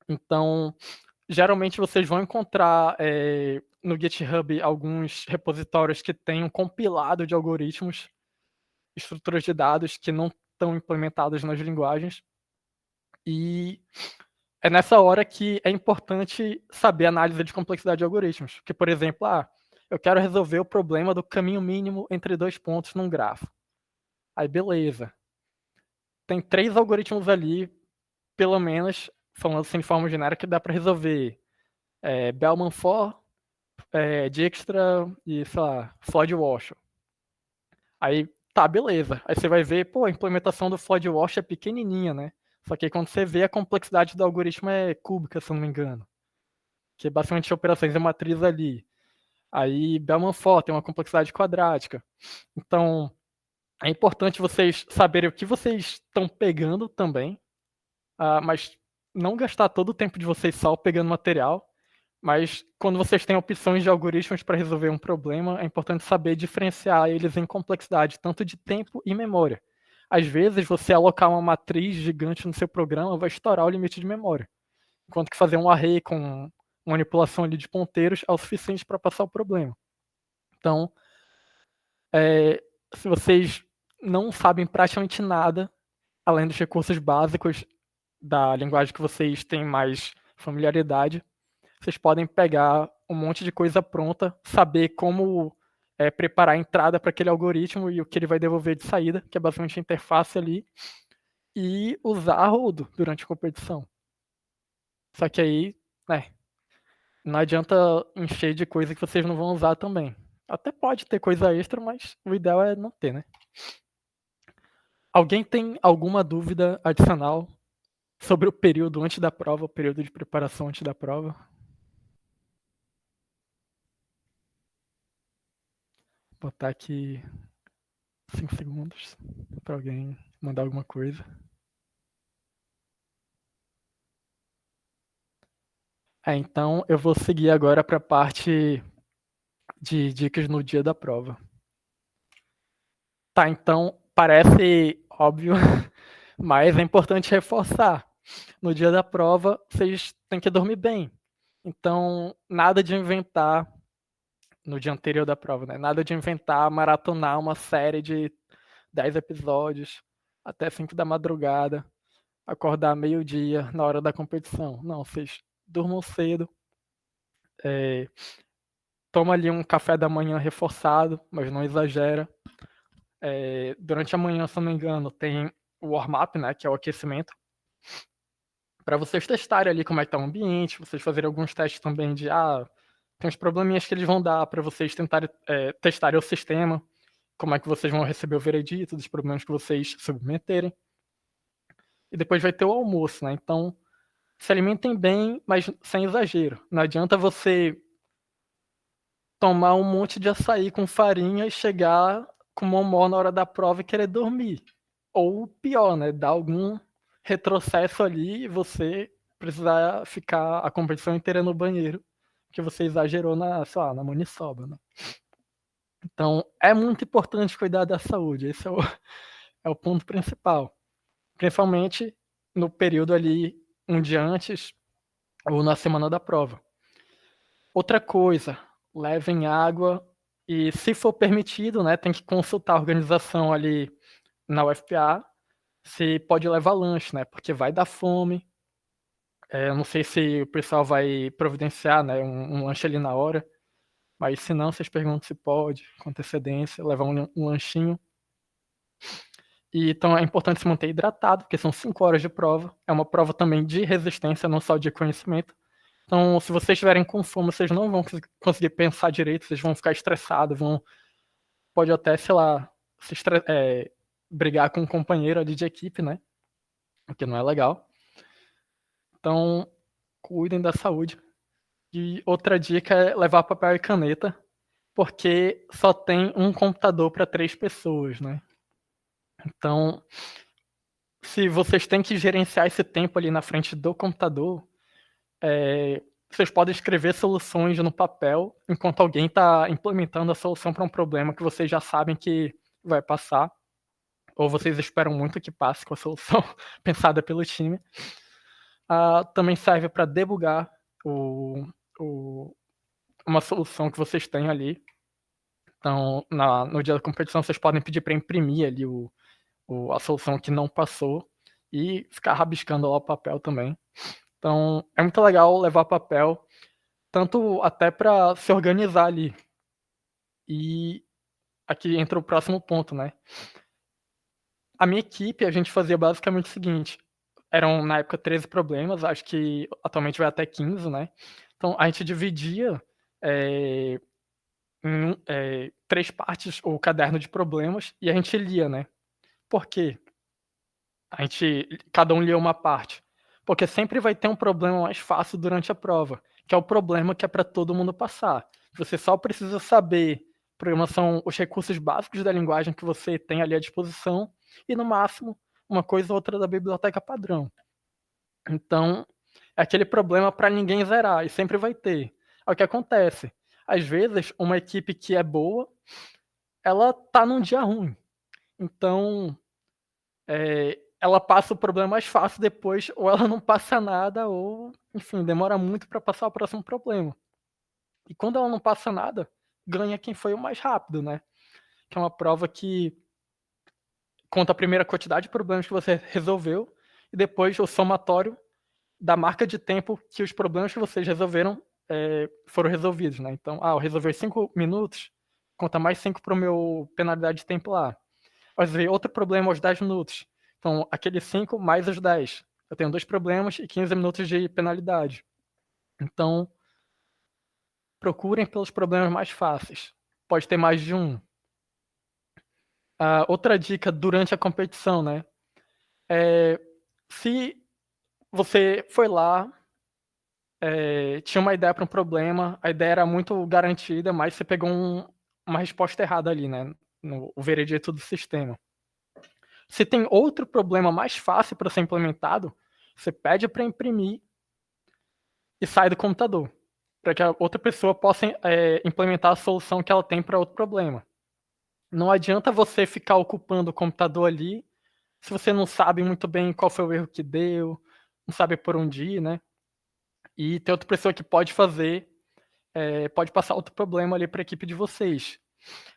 Então, geralmente vocês vão encontrar no GitHub alguns repositórios que têm um compilado de algoritmos, estruturas de dados que não estão implementadas nas linguagens. E é nessa hora que é importante saber análise de complexidade de algoritmos. Porque, por exemplo, eu quero resolver o problema do caminho mínimo entre 2 pontos num grafo. Aí, beleza. Tem 3 algoritmos ali, pelo menos, falando assim de forma genérica, que dá para resolver. Bellman for, Dijkstra e, sei lá, Floyd-Walsh. Aí, tá, beleza. Aí você vai ver, a implementação do Floyd-Walsh é pequenininha, né? Só que aí quando você vê, a complexidade do algoritmo é cúbica, se eu não me engano. Que é basicamente operações de matriz ali. Aí, Bellman-for tem uma complexidade quadrática. Então, é importante vocês saberem o que vocês estão pegando também, mas não gastar todo o tempo de vocês só pegando material. Mas quando vocês têm opções de algoritmos para resolver um problema, é importante saber diferenciar eles em complexidade, tanto de tempo e memória. Às vezes, você alocar uma matriz gigante no seu programa vai estourar o limite de memória, enquanto que fazer um array com manipulação ali de ponteiros é o suficiente para passar o problema. Então, se vocês não sabem praticamente nada, além dos recursos básicos da linguagem que vocês têm mais familiaridade, vocês podem pegar um monte de coisa pronta, saber como preparar a entrada para aquele algoritmo e o que ele vai devolver de saída, que é basicamente a interface ali, e usar a rodo durante a competição. Só que aí, não adianta encher de coisa que vocês não vão usar também. Até pode ter coisa extra, mas o ideal é não ter, né? Alguém tem alguma dúvida adicional sobre o período antes da prova, o período de preparação antes da prova? Vou botar aqui 5 segundos para alguém mandar alguma coisa. Então eu vou seguir agora para a parte de dicas no dia da prova. Tá, então parece óbvio, mas é importante reforçar. No dia da prova, vocês têm que dormir bem. Então, nada de inventar no dia anterior da prova, né? Nada de inventar, maratonar uma série de 10 episódios até 5 da madrugada, acordar meio-dia na hora da competição. Não, vocês durmam cedo, toma ali um café da manhã reforçado, mas não exagera. Durante a manhã, se não me engano, tem o warm-up, né, que é o aquecimento, para vocês testarem ali como é que tá o ambiente, vocês fazerem alguns testes também de, tem uns probleminhas que eles vão dar para vocês tentarem testarem o sistema, como é que vocês vão receber o veredito dos problemas que vocês submeterem. E depois vai ter o almoço, né? Então, se alimentem bem, mas sem exagero. Não adianta você tomar um monte de açaí com farinha e chegar com mau humor na hora da prova e querer dormir. Ou pior, né? Dar algum retrocesso ali e você precisar ficar a competição inteira no banheiro, que você exagerou sei lá, na maniçoba, né? Então, é muito importante cuidar da saúde. Esse é o ponto principal. Principalmente no período ali, um dia antes ou na semana da prova. Outra coisa, levem água e, se for permitido, né, tem que consultar a organização ali na UFPA se pode levar lanche, né, porque vai dar fome. Eu não sei se o pessoal vai providenciar, né, um lanche ali na hora, mas se não, vocês perguntam se pode, com antecedência, levar um lanchinho. E, então é importante se manter hidratado, porque são 5 horas de prova. É uma prova também de resistência, não só de conhecimento. Então, se vocês estiverem com fome, vocês não vão conseguir pensar direito, vocês vão ficar estressados, pode até, sei lá, brigar com um companheiro ali de equipe, né? O que não é legal. Então, cuidem da saúde. E outra dica é levar papel e caneta, porque só tem um computador para 3 pessoas, né? Então, se vocês têm que gerenciar esse tempo ali na frente do computador, vocês podem escrever soluções no papel enquanto alguém está implementando a solução para um problema que vocês já sabem que vai passar, ou vocês esperam muito que passe com a solução pensada pelo time. Também serve para debugar uma solução que vocês têm ali. Então, no dia da competição, vocês podem pedir para imprimir ali a solução que não passou e ficar rabiscando lá o papel também. Então, é muito legal levar papel, tanto até para se organizar ali. E aqui entra o próximo ponto, né? A minha equipe, a gente fazia basicamente o seguinte: eram na época 13 problemas, acho que atualmente vai até 15, né? Então, a gente dividia em 3 partes o caderno de problemas e a gente lia, né? Por quê? Cada um lia uma parte. Porque sempre vai ter um problema mais fácil durante a prova, que é o problema que é para todo mundo passar. Você só precisa saber, programas são os recursos básicos da linguagem que você tem ali à disposição e, no máximo, uma coisa ou outra da biblioteca padrão. Então, é aquele problema para ninguém zerar, e sempre vai ter. É o que acontece. Às vezes, uma equipe que é boa, ela tá num dia ruim. Então, ela passa o problema mais fácil depois, ou ela não passa nada, ou, enfim, demora muito para passar o próximo problema. E quando ela não passa nada, ganha quem foi o mais rápido, né? Que é uma prova que conta a primeira quantidade de problemas que você resolveu, e depois o somatório da marca de tempo que os problemas que vocês resolveram foram resolvidos, né? Então, eu resolvi 5 minutos, conta mais 5 para o meu penalidade de tempo lá. Eu resolvi outro problema aos 10 minutos. Então, aqueles 5 mais os 10. Eu tenho 2 problemas e 15 minutos de penalidade. Então, procurem pelos problemas mais fáceis. Pode ter mais de um. Outra dica durante a competição, né? Se você foi lá, tinha uma ideia para um problema, a ideia era muito garantida, mas você pegou uma resposta errada ali, né? No veredito do sistema. Se tem outro problema mais fácil para ser implementado, você pede para imprimir e sai do computador, para que a outra pessoa possa implementar a solução que ela tem para outro problema. Não adianta você ficar ocupando o computador ali se você não sabe muito bem qual foi o erro que deu, não sabe por onde ir, né? E tem outra pessoa que pode fazer, pode passar outro problema ali para a equipe de vocês.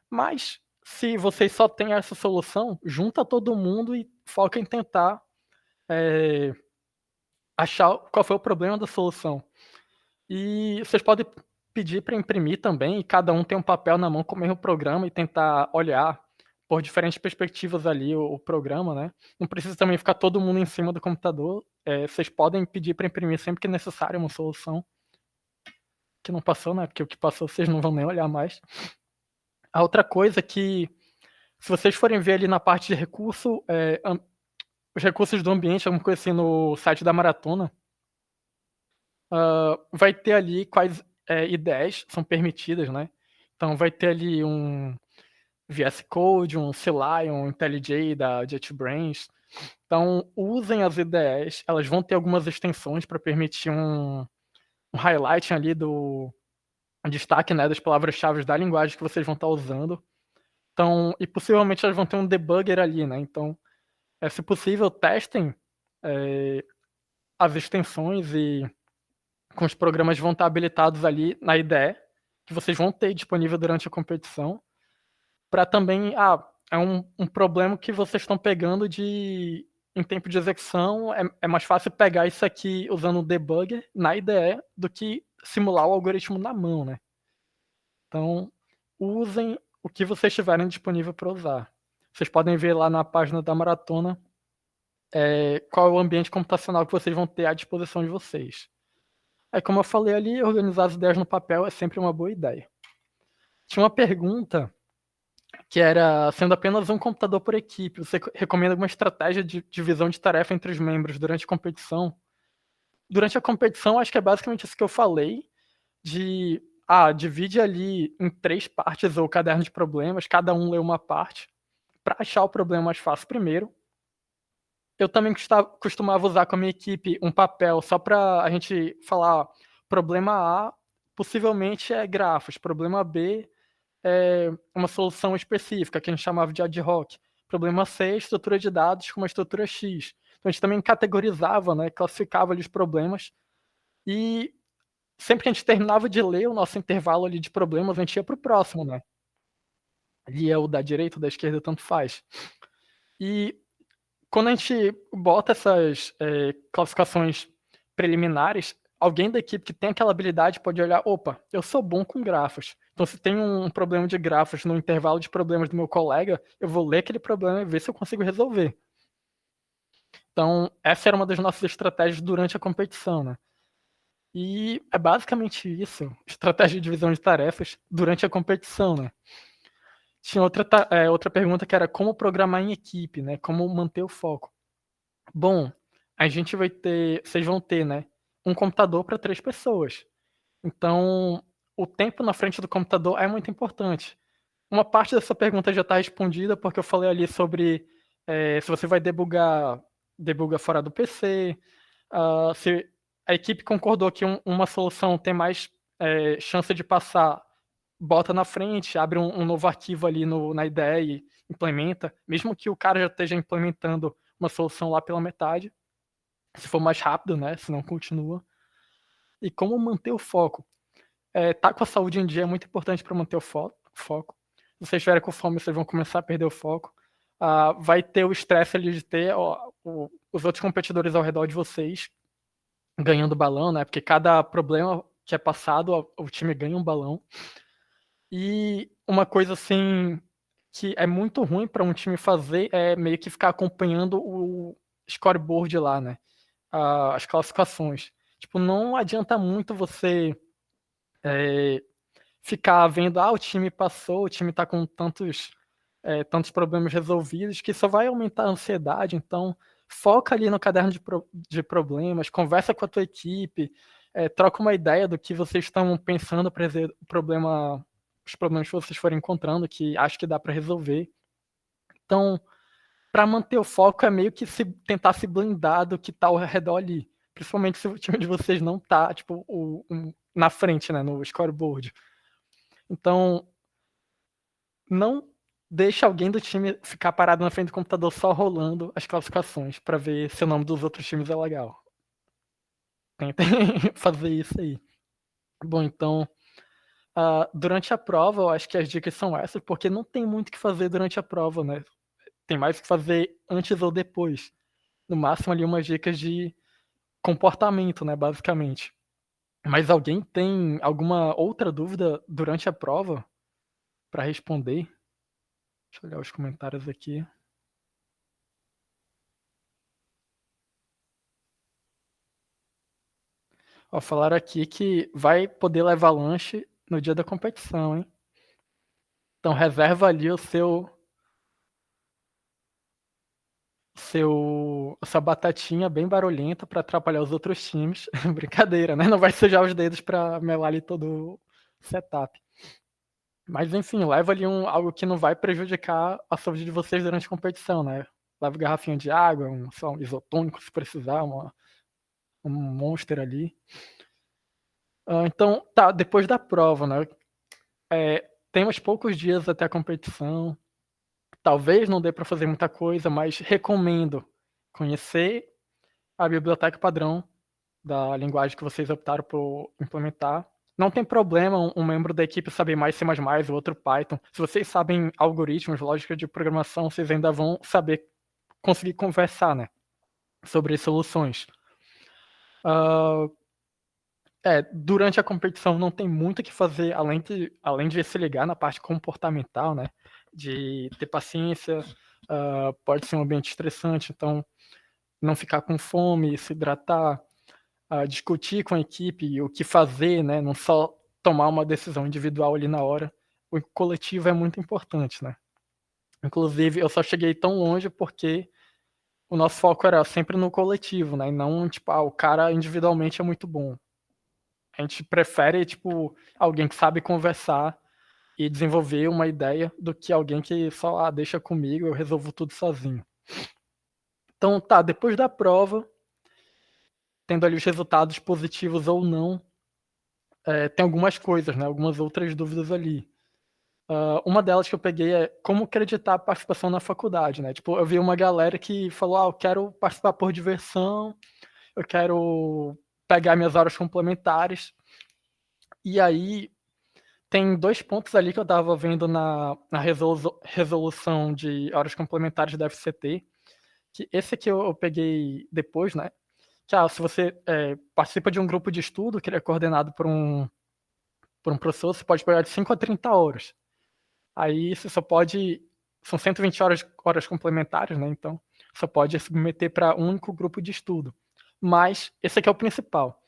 Mas se vocês só têm essa solução, junta todo mundo e foca em tentar achar qual foi o problema da solução. E vocês podem pedir para imprimir também, e cada um tem um papel na mão com o mesmo programa e tentar olhar por diferentes perspectivas ali o programa, né? Não precisa também ficar todo mundo em cima do computador. Vocês podem pedir para imprimir sempre que é necessário uma solução que não passou, né? Porque o que passou vocês não vão nem olhar mais. A outra coisa é que, se vocês forem ver ali na parte de recurso, os recursos do ambiente, alguma coisa assim no site da maratona, vai ter ali quais ideias são permitidas, né? Então vai ter ali um VS Code, um CLI, um IntelliJ da JetBrains. Então usem as ideias, elas vão ter algumas extensões para permitir um highlighting ali do destaque, né, das palavras-chave da linguagem que vocês vão estar usando. Então, e possivelmente elas vão ter um debugger ali, né? Então, se possível, testem as extensões e com os programas vão estar habilitados ali na IDE, que vocês vão ter disponível durante a competição, para também, é um problema que vocês estão pegando em tempo de execução, é mais fácil pegar isso aqui usando o debugger na IDE do que simular o algoritmo na mão, né? Então, usem o que vocês tiverem disponível para usar. Vocês podem ver lá na página da maratona qual é o ambiente computacional que vocês vão ter à disposição de vocês. Aí, como eu falei ali, organizar as ideias no papel é sempre uma boa ideia. Tinha uma pergunta que era, sendo apenas um computador por equipe, você recomenda alguma estratégia de divisão de tarefa entre os membros durante a competição? Durante a competição, acho que é basicamente isso que eu falei, divide ali em 3 partes o caderno de problemas, cada um lê uma parte, para achar o problema mais fácil primeiro. Eu também costumava usar com a minha equipe um papel só para a gente falar, problema A possivelmente é grafos, problema B é uma solução específica, que a gente chamava de ad hoc. Problema C é estrutura de dados com uma estrutura X. Então a gente também categorizava, né, classificava ali os problemas e sempre que a gente terminava de ler o nosso intervalo ali de problemas, a gente ia pro próximo, né? Ali é o da direita ou da esquerda, tanto faz. E quando a gente bota essas classificações preliminares, alguém da equipe que tem aquela habilidade pode olhar, opa, eu sou bom com grafos. Então, se tem um problema de grafos no intervalo de problemas do meu colega, eu vou ler aquele problema e ver se eu consigo resolver. Então, essa era uma das nossas estratégias durante a competição, né? E é basicamente isso, estratégia de divisão de tarefas durante a competição, né? Tinha outra pergunta que era como programar em equipe, né? Como manter o foco. Bom, vocês vão ter, né, um computador para 3 pessoas. Então, o tempo na frente do computador é muito importante. Uma parte dessa pergunta já está respondida, porque eu falei ali sobre se você vai debuga fora do PC, se a equipe concordou que uma solução tem mais chance de passar, bota na frente, abre um novo arquivo ali na IDE e implementa, mesmo que o cara já esteja implementando uma solução lá pela metade, se for mais rápido, né? Se não continua. E como manter o foco? Tá com a saúde em dia é muito importante para manter o foco. Se vocês estiverem com fome, vocês vão começar a perder o foco. Vai ter o estresse ali de ter os outros competidores ao redor de vocês ganhando balão, né? Porque cada problema que é passado, o time ganha um balão. E uma coisa assim que é muito ruim para um time fazer é meio que ficar acompanhando o scoreboard lá, né? As classificações. Tipo, não adianta muito você ficar vendo, o time passou, o time tá com tantos problemas resolvidos, que só vai aumentar a ansiedade. Então, foca ali no caderno de problemas, conversa com a tua equipe, troca uma ideia do que vocês estão pensando para os problemas que vocês forem encontrando, que acho que dá para resolver. Então, para manter o foco é meio que tentar se blindar do que tá ao redor ali. Principalmente se o time de vocês não tá, tipo, na frente, né, no scoreboard. Então, não deixa alguém do time ficar parado na frente do computador só rolando as classificações para ver se o nome dos outros times é legal. Tentem fazer isso aí. Bom, então, durante a prova, eu acho que as dicas são essas, porque não tem muito o que fazer durante a prova, né? Tem mais o que fazer antes ou depois. No máximo ali umas dicas de comportamento, né, basicamente. Mas alguém tem alguma outra dúvida durante a prova para responder? Deixa eu olhar os comentários aqui. Ó, falaram aqui que vai poder levar lanche no dia da competição, hein? Então reserva ali essa batatinha bem barulhenta para atrapalhar os outros times. Brincadeira, né? Não vai sujar os dedos para melar ali todo o setup. Mas enfim, leva ali algo que não vai prejudicar a saúde de vocês durante a competição, né? Leva garrafinha de água, só um isotônico se precisar, um Monster ali. Então, tá, depois da prova, né? Temos poucos dias até a competição. Talvez não dê para fazer muita coisa, mas recomendo conhecer a biblioteca padrão da linguagem que vocês optaram por implementar. Não tem problema um membro da equipe saber mais C++, o outro Python. Se vocês sabem algoritmos, lógica de programação, vocês ainda vão saber conseguir conversar, né, sobre soluções. Durante a competição não tem muito o que fazer, além de se ligar na parte comportamental, né, de ter paciência. Pode ser um ambiente estressante, então não ficar com fome, se hidratar, discutir com a equipe o que fazer, né, não só tomar uma decisão individual ali na hora. O coletivo é muito importante, né. Inclusive, eu só cheguei tão longe porque o nosso foco era sempre no coletivo, né, e não, tipo, o cara individualmente é muito bom. A gente prefere, tipo, alguém que sabe conversar e desenvolver uma ideia do que alguém que só, deixa comigo, eu resolvo tudo sozinho. Então, tá, depois da prova, tendo ali os resultados positivos ou não, tem algumas coisas, né, algumas outras dúvidas ali. Uma delas que eu peguei é como acreditar a participação na faculdade, né? Tipo, eu vi uma galera que falou, eu quero participar por diversão, eu quero pegar minhas horas complementares. E aí tem 2 pontos ali que eu estava vendo na resolução de horas complementares da FCT, que esse aqui eu peguei depois, né, que, se você, participa de um grupo de estudo que ele é coordenado por um professor, você pode pegar de 5 a 30 horas. Aí você só pode são 120 horas complementares, né, então só pode submeter para um único grupo de estudo. Mas esse aqui é o principal.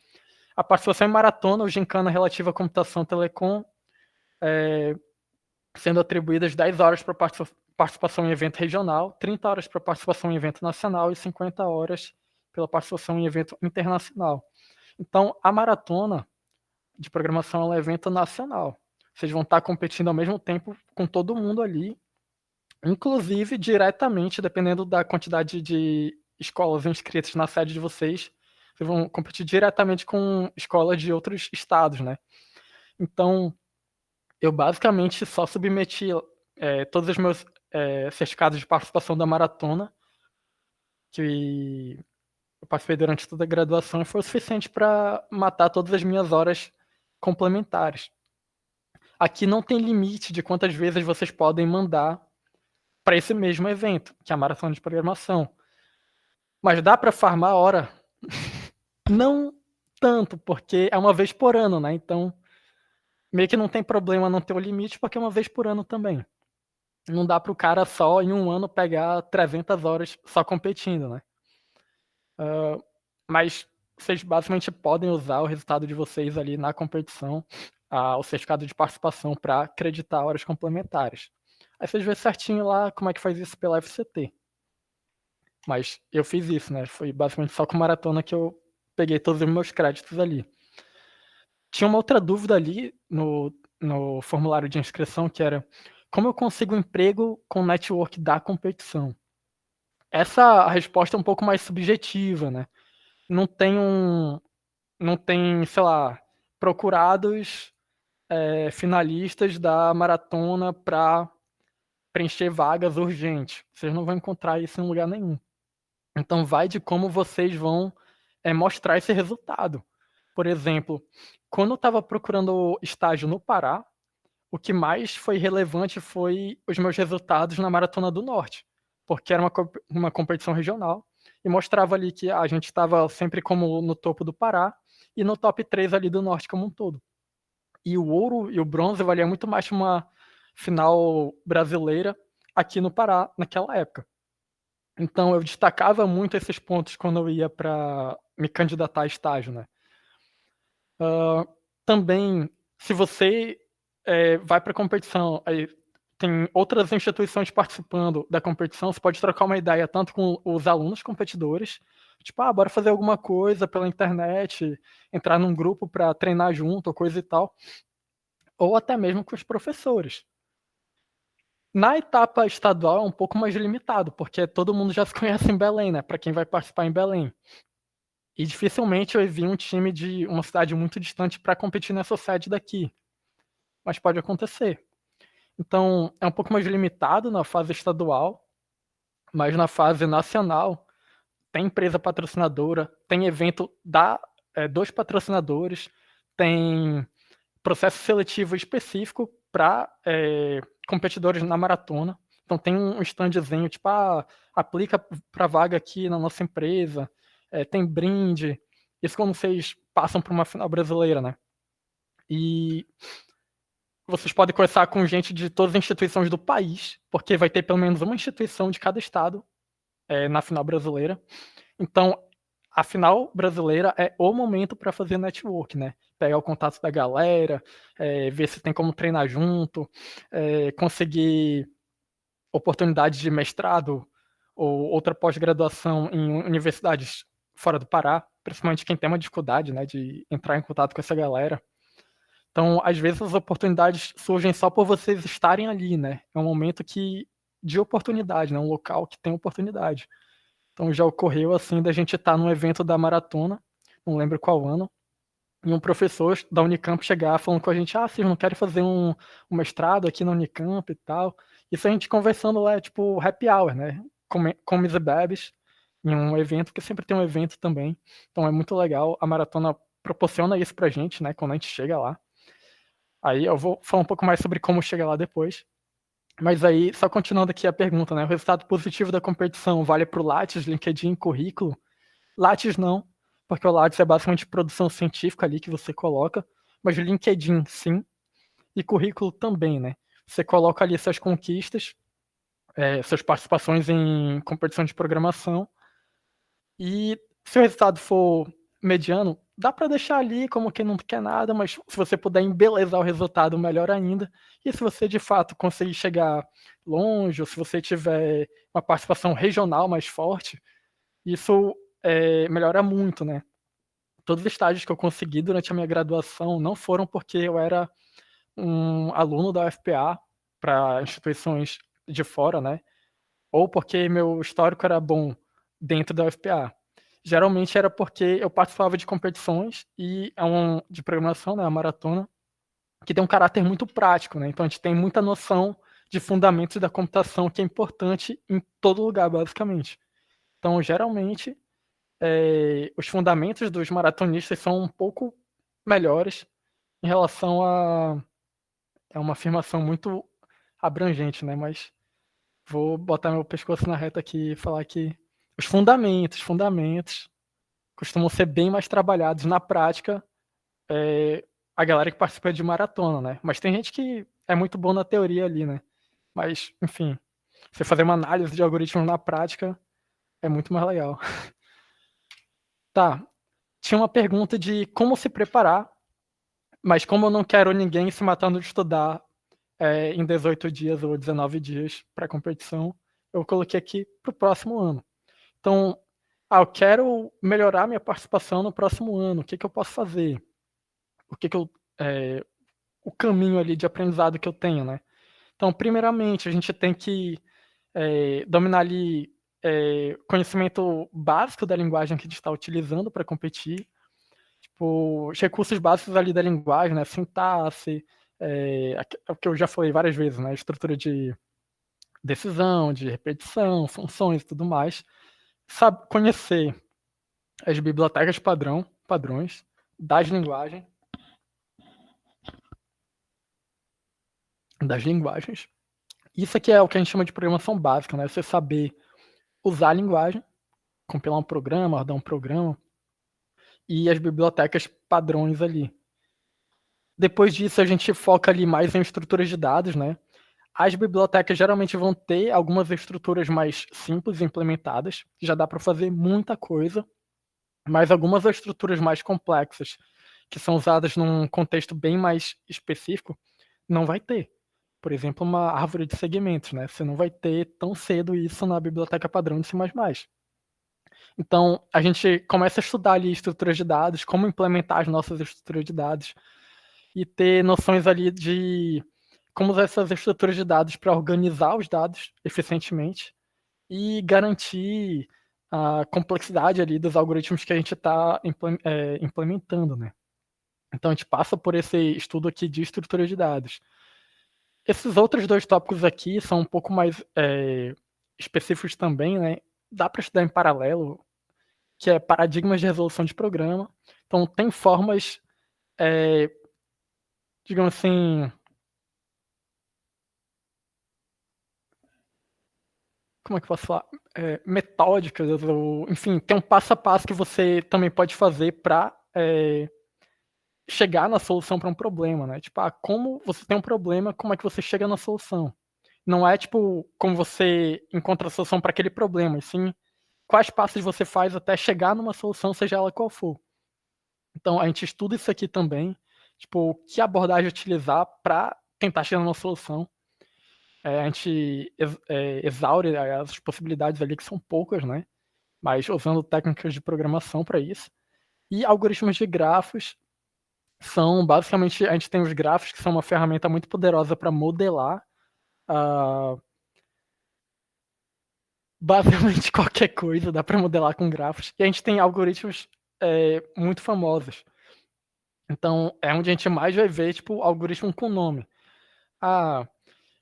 A participação em maratona ou gincana relativa à computação telecom, sendo atribuídas 10 horas para participação em evento regional, 30 horas para participação em evento nacional e 50 horas pela participação em evento internacional. Então, a maratona de programação é um evento nacional. Vocês vão estar competindo ao mesmo tempo com todo mundo ali, inclusive diretamente, dependendo da quantidade de escolas inscritas na sede de vocês, vocês vão competir diretamente com escolas de outros estados, né? Então, eu basicamente só submeti todos os meus certificados de participação da maratona, que eu participei durante toda a graduação, e foi o suficiente para matar todas as minhas horas complementares. Aqui não tem limite de quantas vezes vocês podem mandar para esse mesmo evento, que é a maratona de programação. Mas dá para farmar hora? Não tanto, porque é uma vez por ano, né? Então, meio que não tem problema não ter o limite, porque é uma vez por ano também. Não dá para o cara só em um ano pegar 300 horas só competindo, né? Mas vocês basicamente podem usar o resultado de vocês ali na competição, o certificado de participação, para acreditar horas complementares. Aí vocês vê certinho lá como é que faz isso pela FCT. Mas eu fiz isso, né? Foi basicamente só com maratona que eu peguei todos os meus créditos ali. Tinha uma outra dúvida ali no formulário de inscrição, que era: como eu consigo um emprego com network da competição? Essa a resposta é um pouco mais subjetiva, né? Não tem não tem, sei lá, procurados finalistas da maratona para preencher vagas urgentes. Vocês não vão encontrar isso em lugar nenhum. Então vai de como vocês vão mostrar esse resultado. Por exemplo, quando eu estava procurando estágio no Pará, o que mais foi relevante foi os meus resultados na Maratona do Norte, porque era uma competição regional e mostrava ali que a gente estava sempre como no topo do Pará e no top 3 ali do Norte como um todo. E o ouro e o bronze valia muito mais que uma final brasileira aqui no Pará naquela época. Então eu destacava muito esses pontos quando eu ia para me candidatar a estágio, né? Também, se você vai para a competição, aí tem outras instituições participando da competição, você pode trocar uma ideia tanto com os alunos competidores, tipo, bora fazer alguma coisa pela internet, entrar num grupo para treinar junto, coisa e tal, ou até mesmo com os professores. Na etapa estadual é um pouco mais limitado, porque todo mundo já se conhece em Belém, né? Para quem vai participar em Belém. E dificilmente eu vi um time de uma cidade muito distante para competir nessa sede daqui. Mas pode acontecer. Então, é um pouco mais limitado na fase estadual, mas na fase nacional tem empresa patrocinadora, tem evento dos patrocinadores, tem processo seletivo específico para competidores na maratona. Então tem um standzinho, tipo, aplica para vaga aqui na nossa empresa, tem brinde. Isso quando vocês passam por uma final brasileira, né? E vocês podem conversar com gente de todas as instituições do país, porque vai ter pelo menos uma instituição de cada estado na final brasileira. Então, a final brasileira é o momento para fazer network, né? Pegar o contato da galera, ver se tem como treinar junto, conseguir oportunidades de mestrado ou outra pós-graduação em universidades fora do Pará, principalmente quem tem uma dificuldade, né, de entrar em contato com essa galera. Então, às vezes as oportunidades surgem só por vocês estarem ali, né? É um momento de oportunidade, né? Um local que tem oportunidade. Então já ocorreu assim da gente estar num evento da maratona, não lembro qual ano, e um professor da Unicamp chegar falando com a gente: vocês não querem fazer um mestrado aqui na Unicamp e tal. Isso a gente conversando lá, tipo happy hour, né? Comes e bebes, em um evento, que sempre tem um evento também. Então é muito legal, a maratona proporciona isso pra gente, né? Quando a gente chega lá. Aí eu vou falar um pouco mais sobre como chegar lá depois. Mas aí, só continuando aqui a pergunta, né? O resultado positivo da competição vale para o Lattes, LinkedIn, currículo? Lattes não, porque o Lattes é basicamente produção científica ali que você coloca, mas o LinkedIn sim, e currículo também, né? Você coloca ali suas conquistas, suas participações em competição de programação, e se o resultado for mediano, dá para deixar ali como quem não quer nada, mas se você puder embelezar o resultado, melhor ainda. E se você de fato conseguir chegar longe, ou se você tiver uma participação regional mais forte, isso melhora muito, né? Todos os estágios que eu consegui durante a minha graduação não foram porque eu era um aluno da UFPA para instituições de fora, né? Ou porque meu histórico era bom dentro da UFPA. Geralmente era porque eu participava de competições e de programação, né, a maratona, que tem um caráter muito prático, né? Então a gente tem muita noção de fundamentos da computação que é importante em todo lugar, basicamente. Então, geralmente, os fundamentos dos maratonistas são um pouco melhores em relação a uma afirmação muito abrangente, né? Mas vou botar meu pescoço na reta aqui e falar que os fundamentos costumam ser bem mais trabalhados na prática, a galera que participa de maratona, né? Mas tem gente que é muito bom na teoria ali, né? Mas, enfim, você fazer uma análise de algoritmos na prática é muito mais legal. Tá, tinha uma pergunta de como se preparar, mas como eu não quero ninguém se matando de estudar em 18 dias ou 19 dias para a competição, eu coloquei aqui para o próximo ano. Então, eu quero melhorar minha participação no próximo ano. O que eu posso fazer? O que eu, o caminho ali de aprendizado que eu tenho, né? Então, primeiramente, a gente tem que dominar ali conhecimento básico da linguagem que a gente está utilizando para competir, tipo, os recursos básicos ali da linguagem, né? Sintaxe, o que eu já falei várias vezes, né? Estrutura de decisão, de repetição, funções e tudo mais. Sabe, conhecer as bibliotecas padrões das linguagens. Isso aqui é o que a gente chama de programação básica, né? Você saber usar a linguagem, compilar um programa, rodar um programa, e as bibliotecas padrões ali. Depois disso, a gente foca ali mais em estruturas de dados, né? As bibliotecas geralmente vão ter algumas estruturas mais simples implementadas, que já dá para fazer muita coisa, mas algumas estruturas mais complexas, que são usadas num contexto bem mais específico, não vai ter. Por exemplo, uma árvore de segmentos, né? Você não vai ter tão cedo isso na biblioteca padrão de C++. Então, a gente começa a estudar ali estruturas de dados, como implementar as nossas estruturas de dados e ter noções ali de como usar essas estruturas de dados para organizar os dados eficientemente e garantir a complexidade ali dos algoritmos que a gente está implementando, né? Então, a gente passa por esse estudo aqui de estrutura de dados. Esses outros dois tópicos aqui são um pouco mais específicos também, né? Dá para estudar em paralelo, que é paradigmas de resolução de programa. Então, tem formas, digamos assim, como é que eu posso falar? Metódicas, ou, enfim, tem um passo a passo que você também pode fazer para chegar na solução para um problema, né? Tipo, como você tem um problema, como é que você chega na solução? Não é tipo como você encontra a solução para aquele problema, e sim quais passos você faz até chegar numa solução, seja ela qual for. Então a gente estuda isso aqui também, tipo, que abordagem utilizar para tentar chegar numa solução. A gente exaure as possibilidades ali, que são poucas, né? Mas usando técnicas de programação para isso. E algoritmos de grafos são, basicamente, a gente tem os grafos, que são uma ferramenta muito poderosa para modelar basicamente qualquer coisa, dá para modelar com grafos. E a gente tem algoritmos muito famosos. Então, é onde a gente mais vai ver, tipo, algoritmo com nome.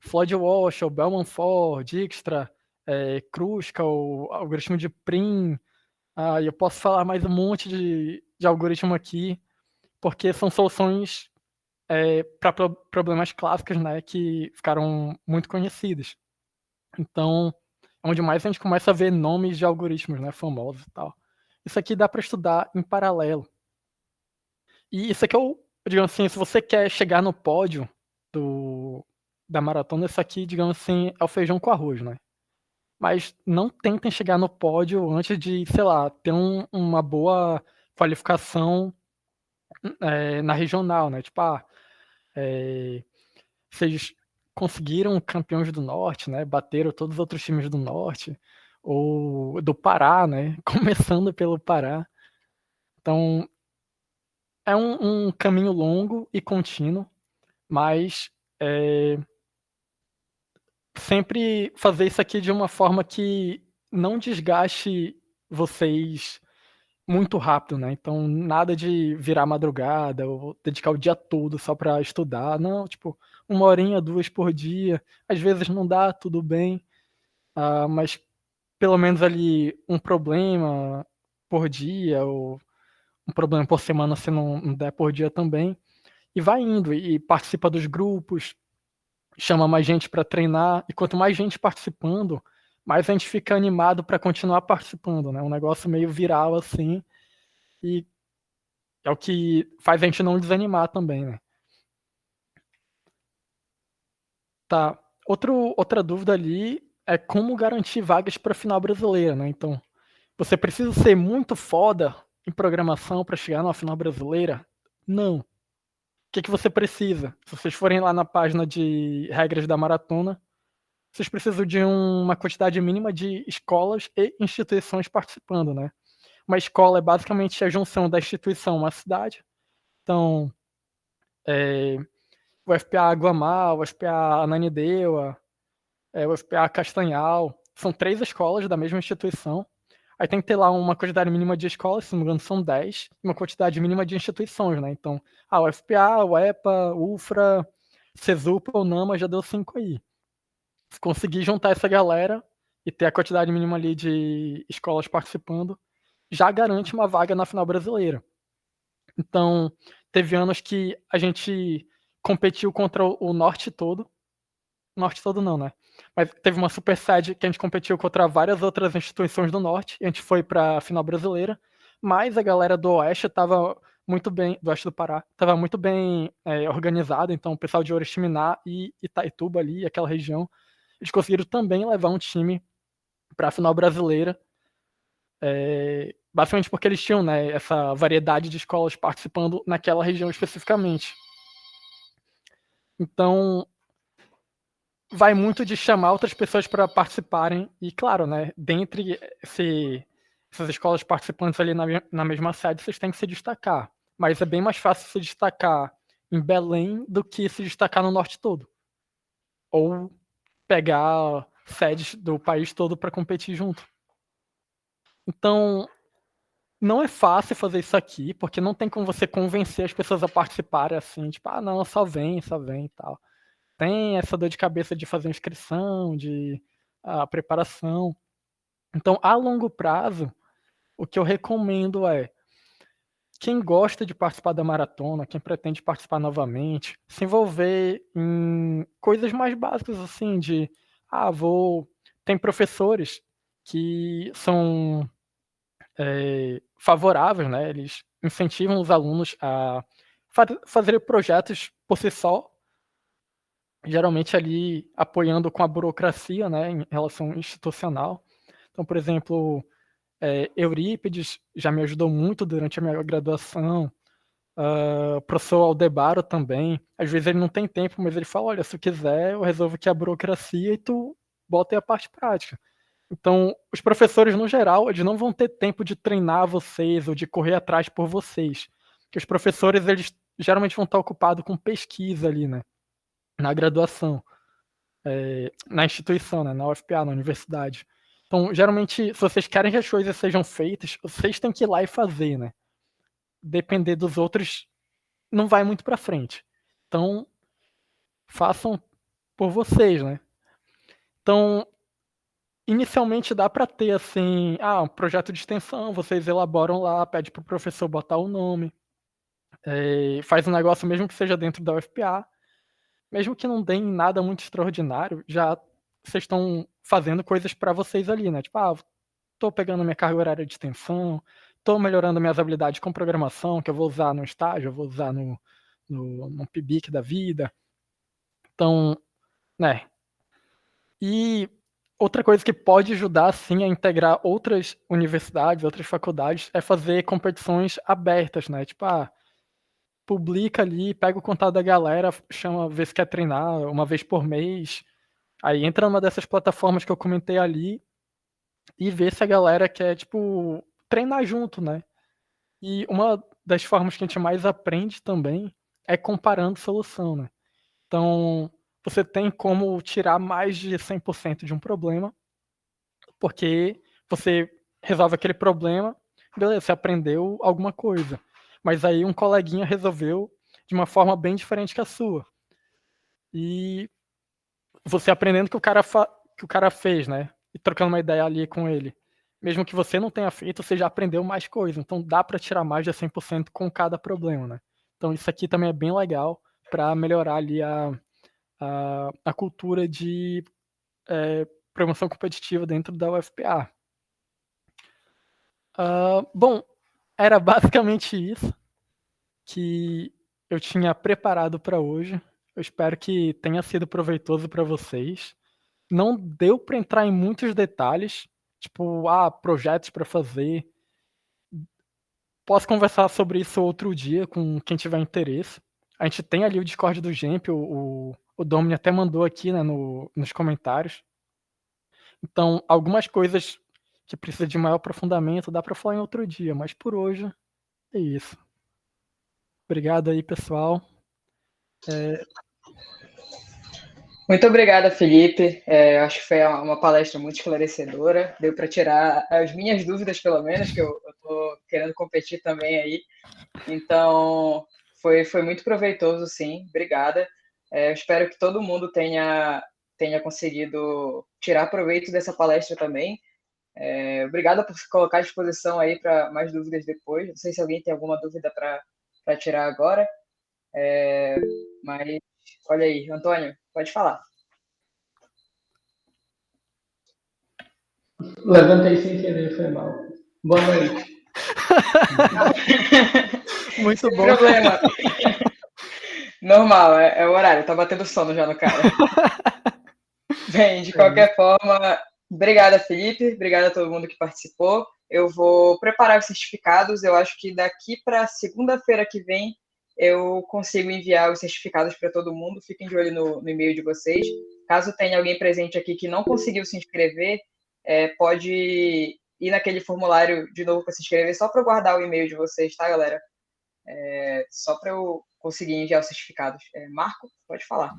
Floyd-Walsh, ou Bellman-Ford, Dijkstra, Kruskal, o algoritmo de Prim. Eu posso falar mais um monte de algoritmo aqui, porque são soluções para problemas clássicos, né, que ficaram muito conhecidos. Então, é onde mais a gente começa a ver nomes de algoritmos, né, famosos e tal. Isso aqui dá para estudar em paralelo. E isso aqui é o, digamos assim, se você quer chegar no pódio da maratona, isso aqui, digamos assim, é o feijão com arroz, né? Mas não tentem chegar no pódio antes de, sei lá, ter uma boa qualificação na regional, né? Tipo, vocês conseguiram campeões do Norte, né? Bateram todos os outros times do Norte, ou do Pará, né? Começando pelo Pará. Então, é um caminho longo e contínuo, mas sempre fazer isso aqui de uma forma que não desgaste vocês muito rápido, né? Então, nada de virar madrugada ou dedicar o dia todo só para estudar. Não, tipo, 1 horinha, 2 por dia. Às vezes não dá, tudo bem, mas pelo menos ali um problema por dia ou um problema por semana se não der por dia também. E vai indo e participa dos grupos, chama mais gente para treinar, e quanto mais gente participando, mais a gente fica animado para continuar participando, né? Um negócio meio viral assim, e é o que faz a gente não desanimar também, né? Tá. Outra dúvida ali é como garantir vagas para a final brasileira, né? Então, você precisa ser muito foda em programação para chegar na final brasileira? Não. O que você precisa? Se vocês forem lá na página de regras da maratona, vocês precisam de uma quantidade mínima de escolas e instituições participando, né? Uma escola é basicamente a junção da instituição uma cidade. Então, o FPA Guamá, o FPA Ananindeua, o FPA Castanhal, são 3 escolas da mesma instituição. Aí tem que ter lá uma quantidade mínima de escolas, se não me engano são 10, e uma quantidade mínima de instituições, né? Então, o FPA, o EPA, UFRA, CESUPA, o NAMA já deu 5 aí. Se conseguir juntar essa galera e ter a quantidade mínima ali de escolas participando, já garante uma vaga na final brasileira. Então, teve anos que a gente competiu contra o norte todo. Norte todo não, né? Mas teve uma super sede que a gente competiu contra várias outras instituições do norte, e a gente foi para a final brasileira, mas a galera do oeste estava muito bem, do oeste do Pará, estava muito bem organizado, então o pessoal de Oriximiná e Itaituba ali, aquela região, eles conseguiram também levar um time para a final brasileira, basicamente porque eles tinham, né, essa variedade de escolas participando naquela região especificamente. Então, vai muito de chamar outras pessoas para participarem e, claro, né, dentre essas escolas participantes ali na mesma sede, vocês têm que se destacar. Mas é bem mais fácil se destacar em Belém do que se destacar no norte todo. Ou pegar sedes do país todo para competir junto. Então, não é fácil fazer isso aqui, porque não tem como você convencer as pessoas a participarem assim, tipo, não, só vem e tal. Tem essa dor de cabeça de fazer inscrição, de preparação. Então, a longo prazo, o que eu recomendo é quem gosta de participar da maratona, quem pretende participar novamente, se envolver em coisas mais básicas assim, de vou. Tem professores que são favoráveis, né? Eles incentivam os alunos a fazer projetos por si só, geralmente ali apoiando com a burocracia, né, em relação institucional. Então, por exemplo, Eurípides já me ajudou muito durante a minha graduação, o professor Aldebaro também. Às vezes ele não tem tempo, mas ele fala, olha, se tu quiser, eu resolvo aqui a burocracia e tu bota aí a parte prática. Então, os professores, no geral, eles não vão ter tempo de treinar vocês ou de correr atrás por vocês. Porque os professores, eles geralmente vão estar ocupados com pesquisa ali, né, na graduação. Na instituição, né, na UFPA, na universidade. Então, geralmente, se vocês querem que as coisas sejam feitas, vocês têm que ir lá e fazer, né? Depender dos outros não vai muito para frente. Então, façam por vocês, né? Então, inicialmente dá para ter assim, um projeto de extensão, vocês elaboram lá, pede para o professor botar o nome. faz um negócio mesmo que seja dentro da UFPA, mesmo que não deem nada muito extraordinário, já vocês estão fazendo coisas para vocês ali, né? Tipo, tô pegando minha carga horária de extensão, tô melhorando minhas habilidades com programação, que eu vou usar no estágio, eu vou usar no PIBIC da vida. Então, né? E outra coisa que pode ajudar, sim, a integrar outras universidades, outras faculdades, é fazer competições abertas, né? Tipo, publica ali, pega o contato da galera, chama, vê se quer treinar uma vez por mês. Aí entra numa dessas plataformas que eu comentei ali e vê se a galera quer, tipo, treinar junto, né? E uma das formas que a gente mais aprende também é comparando solução, né? Então, você tem como tirar mais de 100% de um problema, porque você resolve aquele problema, beleza, você aprendeu alguma coisa. Mas aí um coleguinha resolveu de uma forma bem diferente que a sua. E você aprendendo que que o cara fez, né? E trocando uma ideia ali com ele. Mesmo que você não tenha feito, você já aprendeu mais coisa. Então dá para tirar mais de 100% com cada problema, né? Então isso aqui também é bem legal para melhorar ali a cultura de promoção competitiva dentro da UFPA. Bom, era basicamente isso que eu tinha preparado para hoje. Eu espero que tenha sido proveitoso para vocês. Não deu para entrar em muitos detalhes, tipo, projetos para fazer. Posso conversar sobre isso outro dia com quem tiver interesse. A gente tem ali o Discord do Gemp, o Domini até mandou aqui, né, nos comentários. Então, algumas coisas que precisam de maior aprofundamento dá para falar em outro dia, mas por hoje é isso. Obrigado aí, pessoal. Muito obrigada, Felipe. Acho que foi uma palestra muito esclarecedora. Deu para tirar as minhas dúvidas, pelo menos, que eu estou querendo competir também aí. Então, foi muito proveitoso, sim. Obrigada. Eu espero que todo mundo tenha conseguido tirar proveito dessa palestra também. Obrigada por se colocar à disposição aí para mais dúvidas depois. Não sei se alguém tem alguma dúvida para tirar agora. Mas, olha aí, Antônio, pode falar. Levantei sem querer, foi mal. Boa noite. Muito Sem bom. problema. Normal, é o horário, tá batendo sono já no cara. Bem, de qualquer forma, obrigada, Felipe, obrigada a todo mundo que participou. Eu vou preparar os certificados, eu acho que daqui para segunda-feira que vem eu consigo enviar os certificados para todo mundo, fiquem de olho no e-mail de vocês. Caso tenha alguém presente aqui que não conseguiu se inscrever, pode ir naquele formulário de novo para se inscrever, só para eu guardar o e-mail de vocês, tá, galera? Só para eu conseguir enviar os certificados. Marco, pode falar.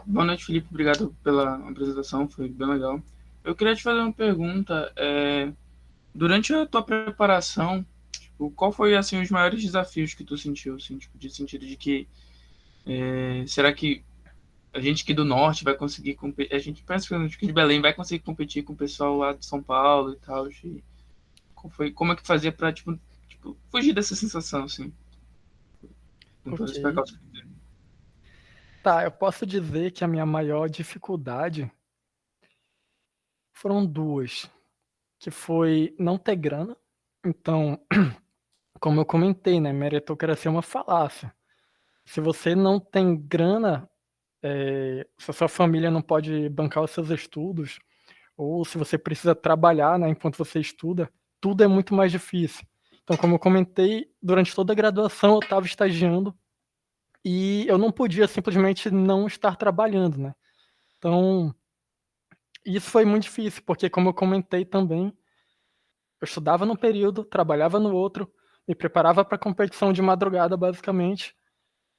Boa noite, Felipe. Obrigado pela apresentação, foi bem legal. Eu queria te fazer uma pergunta. Durante a tua preparação, tipo, qual foi assim os maiores desafios que tu sentiu, assim, tipo, de sentido de que será que a gente aqui do norte vai conseguir competir? A gente pensa que de Belém vai conseguir competir com o pessoal lá de São Paulo e tal. Como é que fazia para tipo, fugir dessa sensação, assim? Com todas as Ok. precauções. Tá, eu posso dizer que a minha maior dificuldade foram duas, que foi não ter grana. Então, como eu comentei, né, meritocracia é uma falácia. Se você não tem grana, se a sua família não pode bancar os seus estudos, ou se você precisa trabalhar, né, enquanto você estuda, tudo é muito mais difícil. Então, como eu comentei, durante toda a graduação eu estava estagiando e eu não podia simplesmente não estar trabalhando, né? Então, isso foi muito difícil, porque como eu comentei também, eu estudava num período, trabalhava no outro, me preparava para a competição de madrugada, basicamente,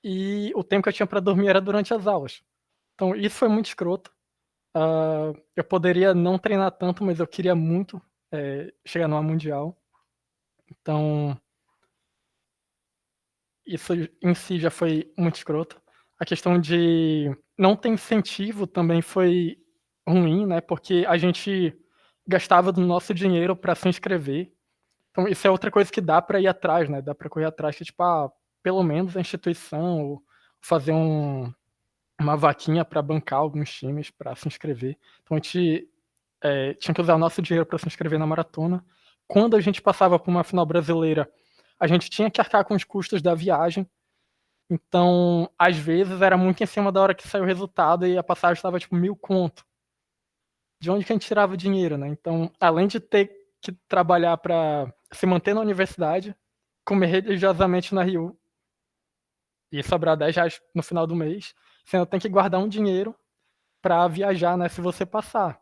e o tempo que eu tinha para dormir era durante as aulas. Então, isso foi muito escroto. Eu poderia não treinar tanto, mas eu queria muito chegar numa mundial. Então, isso em si já foi muito escroto. A questão de não ter incentivo também foi ruim, né? Porque a gente gastava do nosso dinheiro para se inscrever. Então, isso é outra coisa que dá para ir atrás, né? Dá para correr atrás, que, tipo, pelo menos a instituição, ou fazer uma vaquinha para bancar alguns times para se inscrever. Então, a gente tinha que usar o nosso dinheiro para se inscrever na maratona. Quando a gente passava por uma final brasileira, a gente tinha que arcar com os custos da viagem. Então, às vezes, era muito em cima da hora que saiu o resultado e a passagem estava, tipo, 1.000 conto. De onde que a gente tirava dinheiro, né? Então, além de ter que trabalhar para se manter na universidade, comer religiosamente na Rio e sobrar R$ 10 no final do mês, você ainda tem que guardar um dinheiro para viajar, né? Se você passar.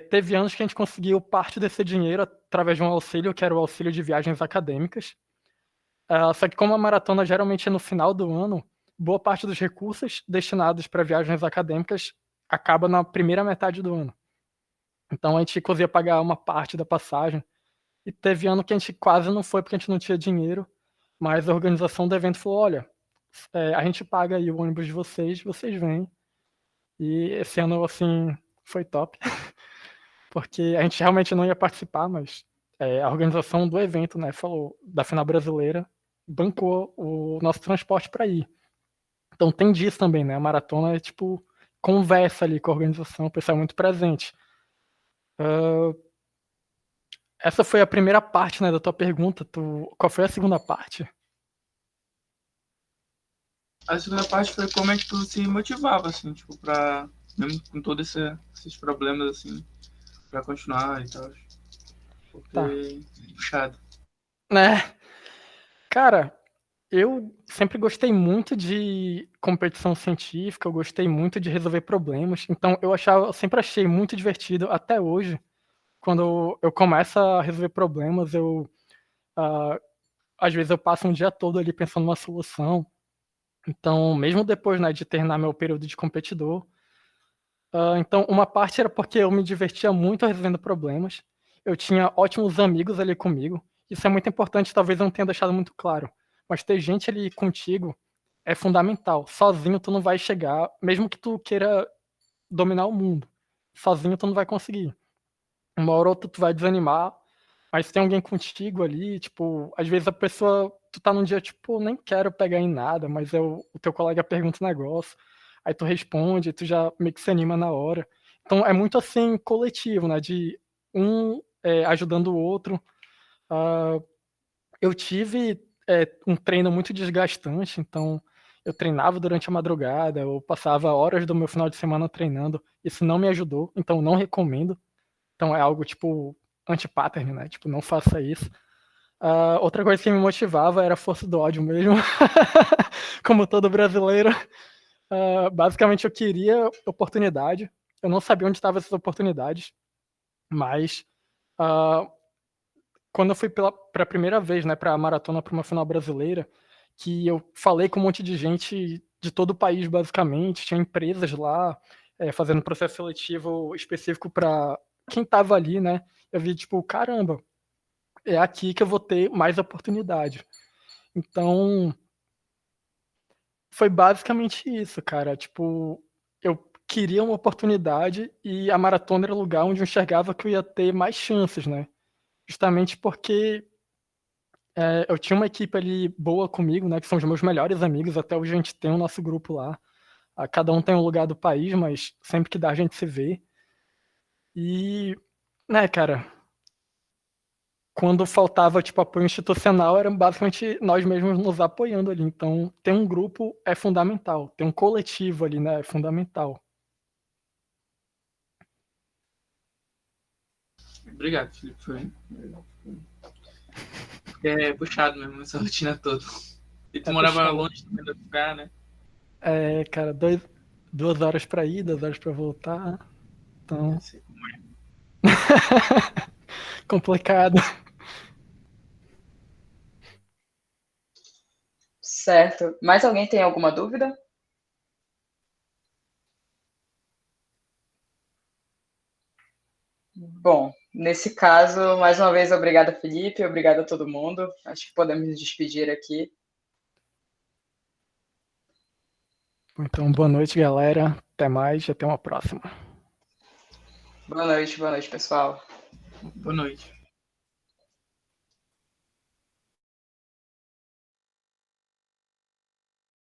Teve anos que a gente conseguiu parte desse dinheiro através de um auxílio, que era o auxílio de viagens acadêmicas. Só que como a maratona geralmente é no final do ano, boa parte dos recursos destinados para viagens acadêmicas acaba na primeira metade do ano. Então a gente conseguia pagar uma parte da passagem. E teve ano que a gente quase não foi porque a gente não tinha dinheiro, mas a organização do evento falou, olha, a gente paga aí o ônibus de vocês vêm. E esse ano, assim, foi top. Porque a gente realmente não ia participar, mas a organização do evento, né, falou, da final brasileira, bancou o nosso transporte para ir. Então tem disso também, né? A maratona é tipo, conversa ali com a organização, o pessoal é muito presente. Essa foi a primeira parte, né, da tua pergunta. Qual foi a segunda parte? A segunda parte foi como é que tu se motivava, assim, tipo, pra, mesmo com todos esses problemas, assim, pra continuar e tal. Porque Tá. puxado. Né? Cara, eu sempre gostei muito de competição científica, eu gostei muito de resolver problemas. Então eu sempre achei muito divertido até hoje. Quando eu começo a resolver problemas, às vezes eu passo um dia todo ali pensando numa solução. Então, mesmo depois, né, de terminar meu período de competidor, então uma parte era porque eu me divertia muito resolvendo problemas. Eu tinha ótimos amigos ali comigo. Isso é muito importante, talvez eu não tenha deixado muito claro. Mas ter gente ali contigo é fundamental. Sozinho tu não vai chegar, mesmo que tu queira dominar o mundo. Sozinho tu não vai conseguir. Uma hora ou outra tu vai desanimar, mas tem alguém contigo ali, tipo, às vezes a pessoa, tu tá num dia, tipo, nem quero pegar em nada, mas o teu colega pergunta um negócio, aí tu responde, tu já meio que se anima na hora. Então é muito assim, coletivo, né, de um ajudando o outro. Eu tive um treino muito desgastante, então eu treinava durante a madrugada, eu passava horas do meu final de semana treinando, isso não me ajudou, então não recomendo. Então é algo tipo anti-pattern, né? Tipo, não faça isso. Outra coisa que me motivava era a força do ódio mesmo. Como todo brasileiro. Basicamente eu queria oportunidade. Eu não sabia onde estavam essas oportunidades. Mas quando eu fui para a primeira vez, né, para a maratona, para uma final brasileira, que eu falei com um monte de gente de todo o país, basicamente, tinha empresas lá fazendo processo seletivo específico para quem estava ali, né? Eu vi, tipo, caramba, é aqui que eu vou ter mais oportunidade. Então, foi basicamente isso, cara. Tipo, eu queria uma oportunidade e a maratona era o lugar onde eu enxergava que eu ia ter mais chances, né? Justamente porque eu tinha uma equipe ali boa comigo, né? Que são os meus melhores amigos. Até hoje a gente tem o nosso grupo lá. Cada um tem um lugar do país, mas sempre que dá a gente se vê. E, né, cara, quando faltava, tipo, apoio institucional, era basicamente nós mesmos nos apoiando ali. Então, ter um grupo é fundamental. Ter um coletivo ali, né, é fundamental. Obrigado, Felipe. Foi puxado mesmo essa rotina toda. E tu morava puxado. longe também do lugar, né? Cara, 2 horas pra ir, 2 horas pra voltar. Então, Eu sei como é. complicado. Certo. Mais alguém tem alguma dúvida? Bom, nesse caso, mais uma vez, obrigada, Felipe, obrigada a todo mundo. Acho que podemos nos despedir aqui. Então, boa noite, galera. Até mais, até uma próxima. Boa noite, pessoal. Boa noite.